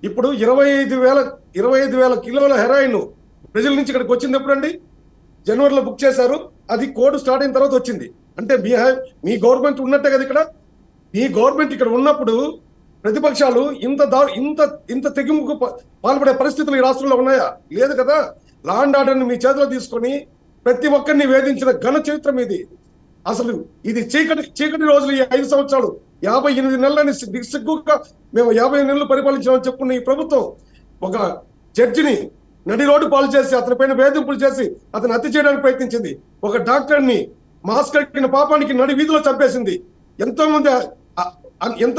ఇప్పుడు 25,000 కిలోల హెరాయిన్ ప్రజల నుంచి ఇక్కడికి వచ్చింది ఎప్పుడండి? జనవరిలో బుక్ చేశారు, అది కోడ్ స్టార్ట్ అయిన తర్వాత వచ్చింది. అంటే మీ గవర్నమెంట్ ఉన్నట్టే కదా ఇక్కడ. మీ గవర్నమెంట్ ఇక్కడ ఉన్నప్పుడు ప్రతిపక్షాలు ఇంత తెగింపుకు పాల్పడే పరిస్థితులు ఈ రాష్ట్రంలో ఉన్నాయా? లేదు కదా. లా అండ్ ఆర్డర్ని మీ చేతిలో తీసుకొని ప్రతి ఒక్కరిని వేధించిన ఘన చరిత్ర మీది. అసలు ఇది చీకటి రోజులు. ఈ 5 సంవత్సరాలు 58 నెలలని సిగ్గుగా మేము 50 నెలలు పరిపాలించామని చెప్పుకున్న ఈ ప్రభుత్వం ఒక జడ్జిని నడి రోడ్డు పాలు చేసి అతని పైన వేధింపులు చేసి అతను హత్య చేయడానికి ప్రయత్నించింది. ఒక డాక్టర్ని మాస్క్ కట్టిన పాపానికి నడి వీధిలో చంపేసింది. ఎంతో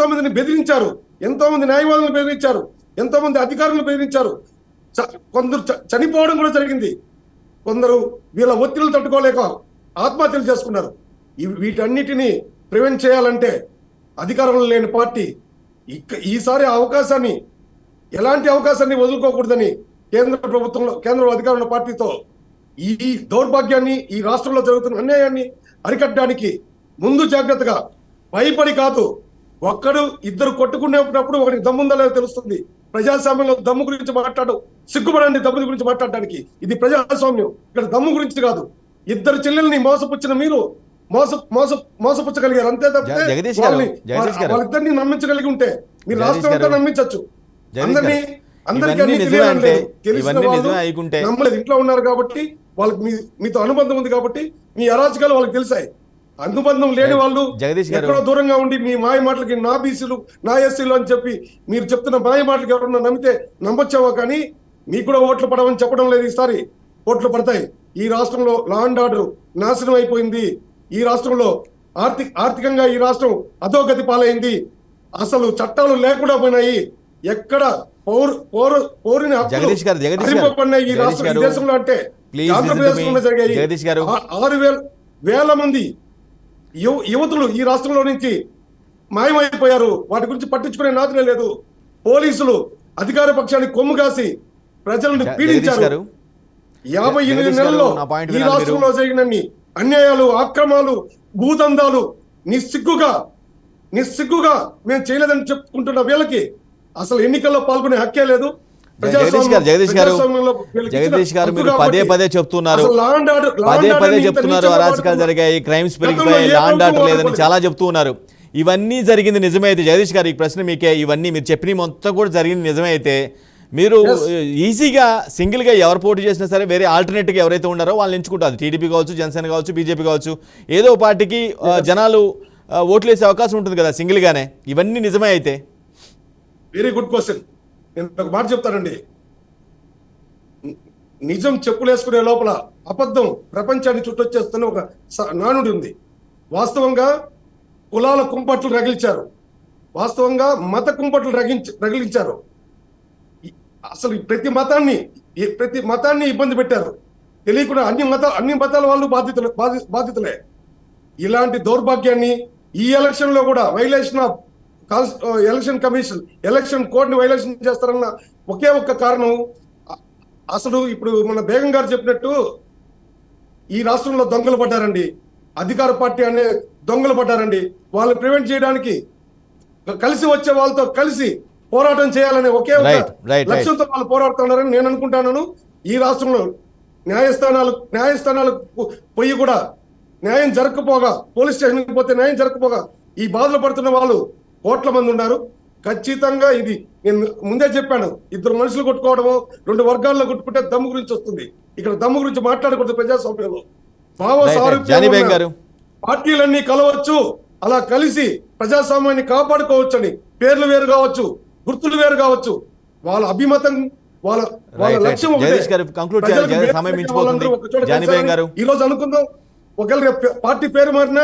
మందిని బెదిరించారు, ఎంతో మంది న్యాయవాదులను బెదిరించారు, ఎంతో మంది అధికారులను బెదిరించారు. కొందరు చనిపోవడం కూడా జరిగింది. కొందరు వీళ్ళ ఒత్తిళ్లు తట్టుకోలేక ఆత్మహత్యలు చేసుకున్నారు. వీటన్నిటిని ప్రివెంట్ చేయాలంటే అధికారంలో లేని పార్టీ ఈసారి ఎలాంటి అవకాశాన్ని వదులుకోకూడదని కేంద్ర అధికారంలో పార్టీతో ఈ దౌర్భాగ్యాన్ని, ఈ రాష్ట్రంలో జరుగుతున్న అన్యాయాన్ని అరికట్టడానికి ముందు జాగ్రత్తగా భయపడి కాదు, ఇద్దరు కొట్టుకునేటప్పుడు ఒకరికి దమ్ముందా లేదో తెలుస్తుంది. ప్రజాస్వామ్యంలో దమ్ము గురించి మాట్లాడడం సిగ్గుపడండి. దమ్ము గురించి మాట్లాడడానికి ఇది ప్రజాస్వామ్యం. ఇక్కడ దమ్ము గురించి కాదు. ఇద్దరు చెల్లెల్ని మోసపుచ్చిన మీరు మోసపుచ్చగలిగారు అంతే తప్పితే వాళ్ళిద్దరిని నమ్మించగలిగి ఉంటే మీరు రాష్ట్రం అంతా నమ్మించవచ్చు. అందరికీ నమ్మలేదు. ఇంట్లో ఉన్నారు కాబట్టి వాళ్ళకి మీతో అనుబంధం ఉంది కాబట్టి మీ అరాచకాలు వాళ్ళకి తెలిసాయి. అనుబంధం లేని వాళ్ళు ఎక్కడో దూరంగా ఉండి మీ మాయ మాటలకి నా బీసీలు నా ఎస్సీలు అని చెప్పి మీరు చెప్తున్న మాయ మాటలకి ఎవరన్నా నమ్మితే నమ్మొచ్చావో కానీ మీకు కూడా ఓట్లు పడవని చెప్పడం లేదు. ఈసారి ఓట్లు పడతాయి. ఈ రాష్ట్రంలో లా అండ్ ఆర్డర్ నాశనం అయిపోయింది. ఈ రాష్ట్రంలో ఆర్థికంగా ఈ రాష్ట్రం అధోగతి పాలైంది. అసలు చట్టాలు లేకుండా పోయినాయి. ఎక్కడ పౌరుని ఈ రాష్ట్రం ఈ దేశంలో అంటే ఆంధ్రప్రదేశ్ జరిగాయి. 6,000 మంది యువతులు ఈ రాష్ట్రంలో నుంచి మాయమైపోయారు. వాటి గురించి పట్టించుకునే నాదులే లేదు. పోలీసులు అధికార పక్షానికి కొమ్ము కాసి ప్రజలను పీడించారు. 58 నెలల్లో ఈ రాష్ట్రంలో జరిగినన్ని అన్యాయాలు, అక్రమాలు, భూదందాలు నిస్సిగ్గుగా మేము చేయలేదని చెప్పుకుంటున్న వీళ్ళకి అసలు ఎన్నికల్లో పాల్గొనే హక్కే లేదు. జగదీష్ గారు మీరు పదే చెప్తున్నారు అరాచకాలు జరిగాయి, క్రైమ్స్ పెరిగిపోయాయి, లా అండ్ ఆర్డర్ లేదని చాలా చెప్తున్నారు. ఇవన్నీ జరిగింది నిజమే అయితే జగదీష్ గారు, ఈ ప్రశ్న మీకే, ఇవన్నీ మీరు చెప్పిన మొత్తం కూడా జరిగింది నిజమే అయితే మీరు Yes. ఈజీగా సింగిల్గా ఎవరు పోటీ చేసినా సరే వేరే ఆల్టర్నేట్గా ఎవరైతే ఉన్నారో వాళ్ళని ఎంచుకుంటారు. టీడీపీ కావచ్చు, జనసేన కావచ్చు, బీజేపీ కావచ్చు, ఏదో పార్టీకి జనాలు ఓట్లు వేసే అవకాశం ఉంటుంది కదా సింగిల్గానే. ఇవన్నీ నిజమే అయితే? Very good question. నేను ఒక మాట చెప్తానండి. నిజం చెప్పులేసుకునే లోపల అబద్ధం ప్రపంచాన్ని చుట్టొచ్చేస్తున్న ఒక నానుడి ఉంది. వాస్తవంగా కులాల కుంపట్లు రగిలించారు, వాస్తవంగా మత కుంపట్లు రగిలించారు. అసలు ప్రతి మతాన్ని ఇబ్బంది పెట్టారు. తెలియకుండా అన్ని మతాల వాళ్ళు బాధితులే. ఇలాంటి దౌర్భాగ్యాన్ని ఈ ఎలక్షన్ లో కూడా violation of election commission, election code ని వైలేషన్ చేస్తారన్న ఒకే ఒక్క కారణం, అసలు ఇప్పుడు మన బేగం గారు చెప్పినట్టు ఈ రాష్ట్రంలో దొంగలు పడ్డారండి. అధికార పార్టీ అనే దొంగలు పడ్డారండి. వాళ్ళు ప్రివెంట్ చేయడానికి కలిసి వచ్చే వాళ్ళతో కలిసి పోరాటం చేయాలనే ఒకే ఒక లక్ష్యంతో వాళ్ళు పోరాడుతున్నారని నేను అనుకుంటున్నాను. ఈ రాష్ట్రంలో న్యాయస్థానాలకు పోయి కూడా న్యాయం జరగకపోగా, పోలీస్ స్టేషన్కి పోతే న్యాయం జరగకపోగా ఈ బాధలు పడుతున్న వాళ్ళు కోట్ల మంది ఉన్నారు. ఖచ్చితంగా ఇది నేను ముందే చెప్పాను, ఇద్దరు మనుషులు కొట్టుకోవడము, రెండు వర్గాల్లో కొట్టుకుంటే దమ్ము గురించి వస్తుంది. ఇక్కడ దమ్ము గురించి మాట్లాడకూడదు ప్రజాస్వామ్యంలో. పార్టీలన్నీ కలవచ్చు, అలా కలిసి ప్రజాస్వామ్యాన్ని కాపాడుకోవచ్చని. పేర్లు వేరు కావచ్చు, గుర్తులు వేరు కావచ్చు, వాళ్ళ అభిమతం వాళ్ళ లక్ష్యం ఈ రోజు అనుకుందాం. ఒకవేళ రేపు పార్టీ పేరు మారినా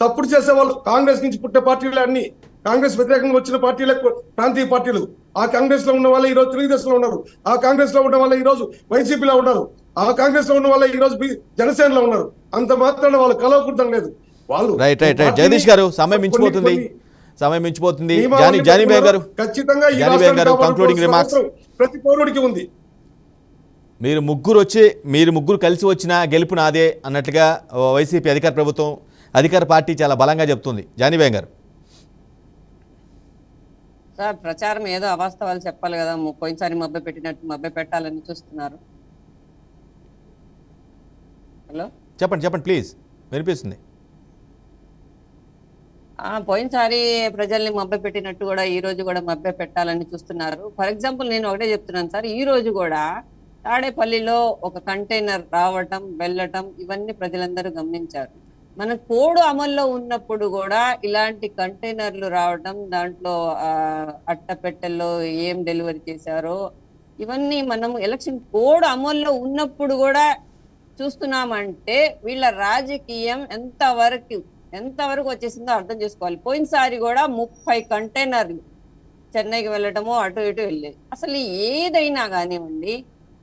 తప్పుడు చేసే వాళ్ళు కాంగ్రెస్ నుంచి పుట్టే పార్టీలు అన్ని, కాంగ్రెస్ వ్యతిరేకంగా వచ్చిన పార్టీలే ప్రాంతీయ పార్టీలు. ఆ కాంగ్రెస్ లో ఉన్న వాళ్ళే ఈ రోజు తెలుగుదేశంలో ఉన్నారు, ఆ కాంగ్రెస్ లో ఉన్న వాళ్ళే ఈ రోజు వైసీపీలో ఉన్నారు, ఆ కాంగ్రెస్ లో ఉన్న వాళ్ళే ఈ రోజు జనసేనలో ఉన్నారు. అంత మాత్రాన వాళ్ళు కలవకూడదు లేదు. వాళ్ళు జగదీష్ గారు సమయం మించిపోతుంది. ఖచ్చితంగా కంక్లూడింగ్ రిమార్క్స్ ప్రతి పౌరుడికి ఉంది. మీరు ముగ్గురు కలిసి వచ్చిన గెలుపు నాదే అన్నట్లుగా వైసీపీ అధికార పార్టీ చాలా బలంగా చెప్తుంది. జానీబేగం గారు, సార్ ప్రచారం ఏదో అవాస్తవాలు చెప్పాలి కదా, పోయినసారి మభ్య పెట్టాలని చూస్తున్నారు. హలో చెప్పండి ప్లీజ్, వినిపిస్తుంది. పోయినసారి ప్రజల్ని మభ్య పెట్టినట్టు కూడా ఈ రోజు కూడా మభ్య పెట్టాలని చూస్తున్నారు. ఫర్ ఎగ్జాంపుల్ నేను ఒకటే చెప్తున్నాను సార్, ఈ రోజు కూడా తాడేపల్లిలో ఒక కంటైనర్ రావటం వెళ్ళటం ఇవన్నీ ప్రజలందరూ గమనించారు. మన కోడ్ అమల్లో ఉన్నప్పుడు కూడా ఇలాంటి కంటైనర్లు రావటం, దాంట్లో అట్టపెట్టెల్లో ఏం డెలివరీ చేశారో ఇవన్నీ మనం ఎలక్షన్ కోడ్ అమల్లో ఉన్నప్పుడు కూడా చూస్తున్నామంటే వీళ్ళ రాజకీయం ఎంతవరకు వచ్చేసిందో అర్థం చేసుకోవాలి. పోయినసారి కూడా 30 కంటైనర్లు చెన్నైకి వెళ్ళటమో అటు ఇటు వెళ్ళేది. అసలు ఏదైనా కానివ్వండి,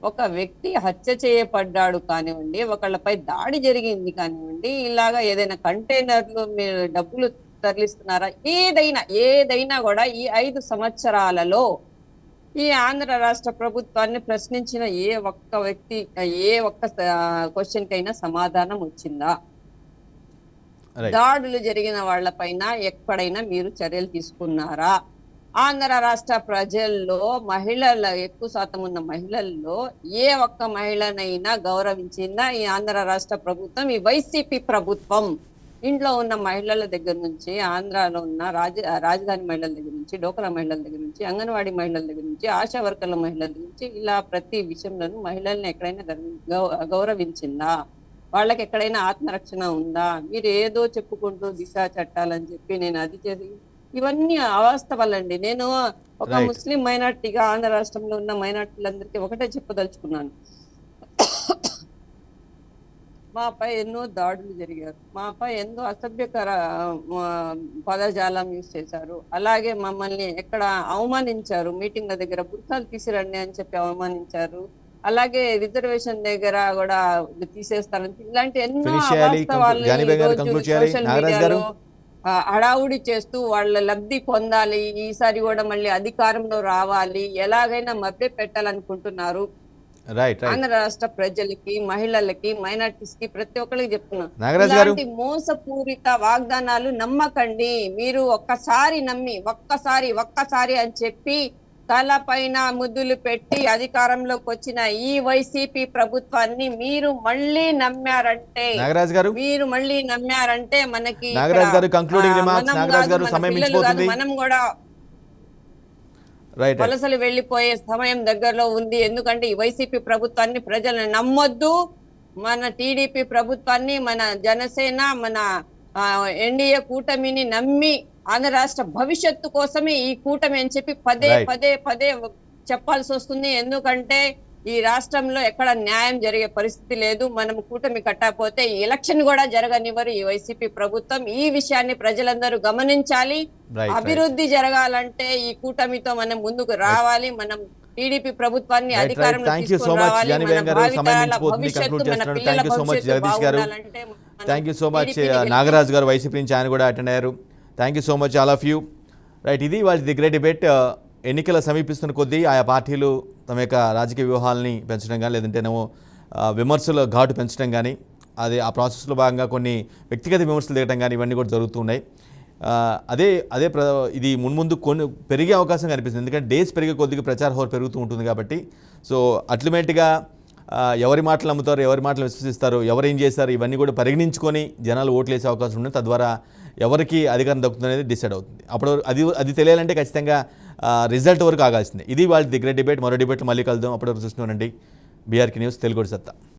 ఒక వ్యక్తి హత్య చేయబడ్డాడు కానివ్వండి, ఒకళ్ళపై దాడి జరిగింది కానివ్వండి, ఇలాగా ఏదైనా కంటైనర్లు మీరు డబ్బులు తరలిస్తున్నారా, ఏదైనా కూడా ఈ 5 సంవత్సరాలలో ఈ ఆంధ్ర రాష్ట్ర ప్రభుత్వాన్ని ప్రశ్నించిన ఏ ఒక్క క్వశ్చన్ కైనా సమాధానం వచ్చిందా? దాడులు జరిగిన వాళ్ళపైన ఎక్కడైనా మీరు చర్యలు తీసుకున్నారా? ఆంధ్ర రాష్ట్ర ప్రజల్లో ఎక్కువ శాతం ఉన్న మహిళల్లో ఏ ఒక్క మహిళనైనా గౌరవించిందా ఈ ఆంధ్ర రాష్ట్ర ప్రభుత్వం, ఈ వైసీపీ ప్రభుత్వం? ఇంట్లో ఉన్న మహిళల దగ్గర నుంచి, ఆంధ్రాలో ఉన్న రాజధాని మహిళల దగ్గర నుంచి, డోక్రా మహిళల దగ్గర నుంచి, అంగన్వాడీ మహిళల దగ్గర నుంచి, ఆశా వర్కర్ల మహిళల దగ్గర నుంచి, ఇలా ప్రతి విషయంలోనూ మహిళల్ని ఎక్కడైనా గౌరవించిందా? వాళ్ళకి ఎక్కడైనా ఆత్మరక్షణ ఉందా? మీరు ఏదో చెప్పుకుంటూ దిశ చట్టాలని చెప్పి నేను అది చేసి ఇవన్నీ అవాస్తవాలండి. నేను ఒక ముస్లిం మైనార్టీగా ఆంధ్ర రాష్ట్రంలో ఉన్న మైనార్టీలందరికీ ఒకటే చెప్పదలుచుకున్నాను, మాపై ఎన్నో దాడులు జరిగారు, మాపై ఎన్నో అసభ్యకర పదజాలం యూజ్ చేశారు, అలాగే మమ్మల్ని ఎక్కడ అవమానించారు, మీటింగ్ల దగ్గర బుర్ఖాలు తీసిరండి అని చెప్పి అవమానించారు, అలాగే రిజర్వేషన్ దగ్గర కూడా తీసేస్తారని, ఇలాంటి ఎన్నో సోషల్ మీడియాలో హడావుడి చేస్తూ వాళ్ళ లబ్ధి పొందాలి, ఈసారి కూడా మళ్ళీ అధికారంలో రావాలి, ఎలాగైనా మభ్య పెట్టాలనుకుంటున్నారు. ఆంధ్ర రాష్ట్ర ప్రజలకి, మహిళలకి, మైనార్టీస్ కి, ప్రతి ఒక్కరికి చెప్తున్నారు, ఇలాంటి మోసపూరిత వాగ్దానాలు నమ్మకండి. మీరు ఒక్కసారి నమ్మి ఒక్కసారి అని చెప్పి తలపైన ముద్దులు పెట్టి అధికారంలోకి వచ్చిన ఈ వైసీపీ ప్రభుత్వాన్ని మీరు మళ్ళీ నమ్మారంటే మనకి మనం కూడా రైట్ వలసలు వెళ్లిపోయే సమయం దగ్గరలో ఉంది. ఎందుకంటే ఈ వైసీపీ ప్రభుత్వాన్ని ప్రజలను నమ్మొద్దు. మన టీడీపీ ప్రభుత్వాన్ని, మన జనసేన, మన ఎన్డీఏ కూటమిని నమ్మి ఆంధ్ర రాష్ట్ర భవిష్యత్తు కోసమే ఈ కూటమి అని చెప్పి పదే Right. పదే పదే చెప్పాల్సి వస్తుంది. ఎందుకంటే ఈ రాష్ట్రంలో ఎక్కడ న్యాయం జరిగే పరిస్థితి లేదు. మనం కూటమి కట్టకపోతే ఈ ఎలక్షన్ కూడా జరగనివ్వరు ఈ వైసీపీ ప్రభుత్వం. ఈ విషయాన్ని ప్రజలందరూ గమనించాలి. Right. అభివృద్ధి జరగాలంటే ఈ కూటమితో మనం ముందుకు రావాలి. మనం టీడీపీ ప్రభుత్వాన్ని Right, అధికారంలో right. Thank you so తీసుకొని much, రావాలి. జానీ మన బేగం గారు. సమయం భావితరాల మించిపోతుంది. భవిష్యత్తు, Conclude మన చేస్తున్నాను. పిల్లల Thank you so much, భవిష్యత్తు జగదీష్ గారు. బాగుండాలంటే మనం thank you so much TDP ని గెలిపించాలి. నాగరాజు గారు వైసీపీ నుంచి ఆయన కూడా అటెండ్ అయ్యారు. Thank you so much all of you. Right, ఇది వాళ్ళ ది గ్రేట్ డిబేట్. ఎన్నికల సమీపిస్తున్న కొద్దీ ఆయా పార్టీలు తమ యొక్క రాజకీయ వ్యూహాలని పెంచడం కానీ లేదంటేనేమో విమర్శల ఘాటు పెంచడం కానీ అది ఆ ప్రాసెస్లో భాగంగా కొన్ని వ్యక్తిగత విమర్శలు దిగడం కానీ ఇవన్నీ కూడా జరుగుతున్నాయి. అదే అదే ఇది మున్ముందు కొన్ని పెరిగే అవకాశం కనిపిస్తుంది. ఎందుకంటే డేస్ పెరిగే కొద్దిగా ప్రచార హోర్ పెరుగుతూ ఉంటుంది కాబట్టి. సో అల్టిమేట్గా ఎవరి మాటలు నమ్ముతారు, ఎవరి మాటలు విశ్వసిస్తారు, ఎవరు ఏం చేస్తారు, ఇవన్నీ కూడా పరిగణించుకొని జనాలు ఓట్లు వేసే అవకాశం ఉంటుంది. తద్వారా ఎవరికి అధికారం దక్కుతుంది అనేది డిసైడ్ అవుతుంది. అప్పుడు అది తెలియాలంటే ఖచ్చితంగా రిజల్ట్ వరకు ఆగాల్సిందే. ఇది వాళ్ళ ది గ్రేట్ డిబేట్. మరో డిబేట్ మళ్ళీ కలుద్దాం. అప్పటివరకు చూస్తున్నానండి. బీఆర్కే న్యూస్ తెలుగు సత్తా.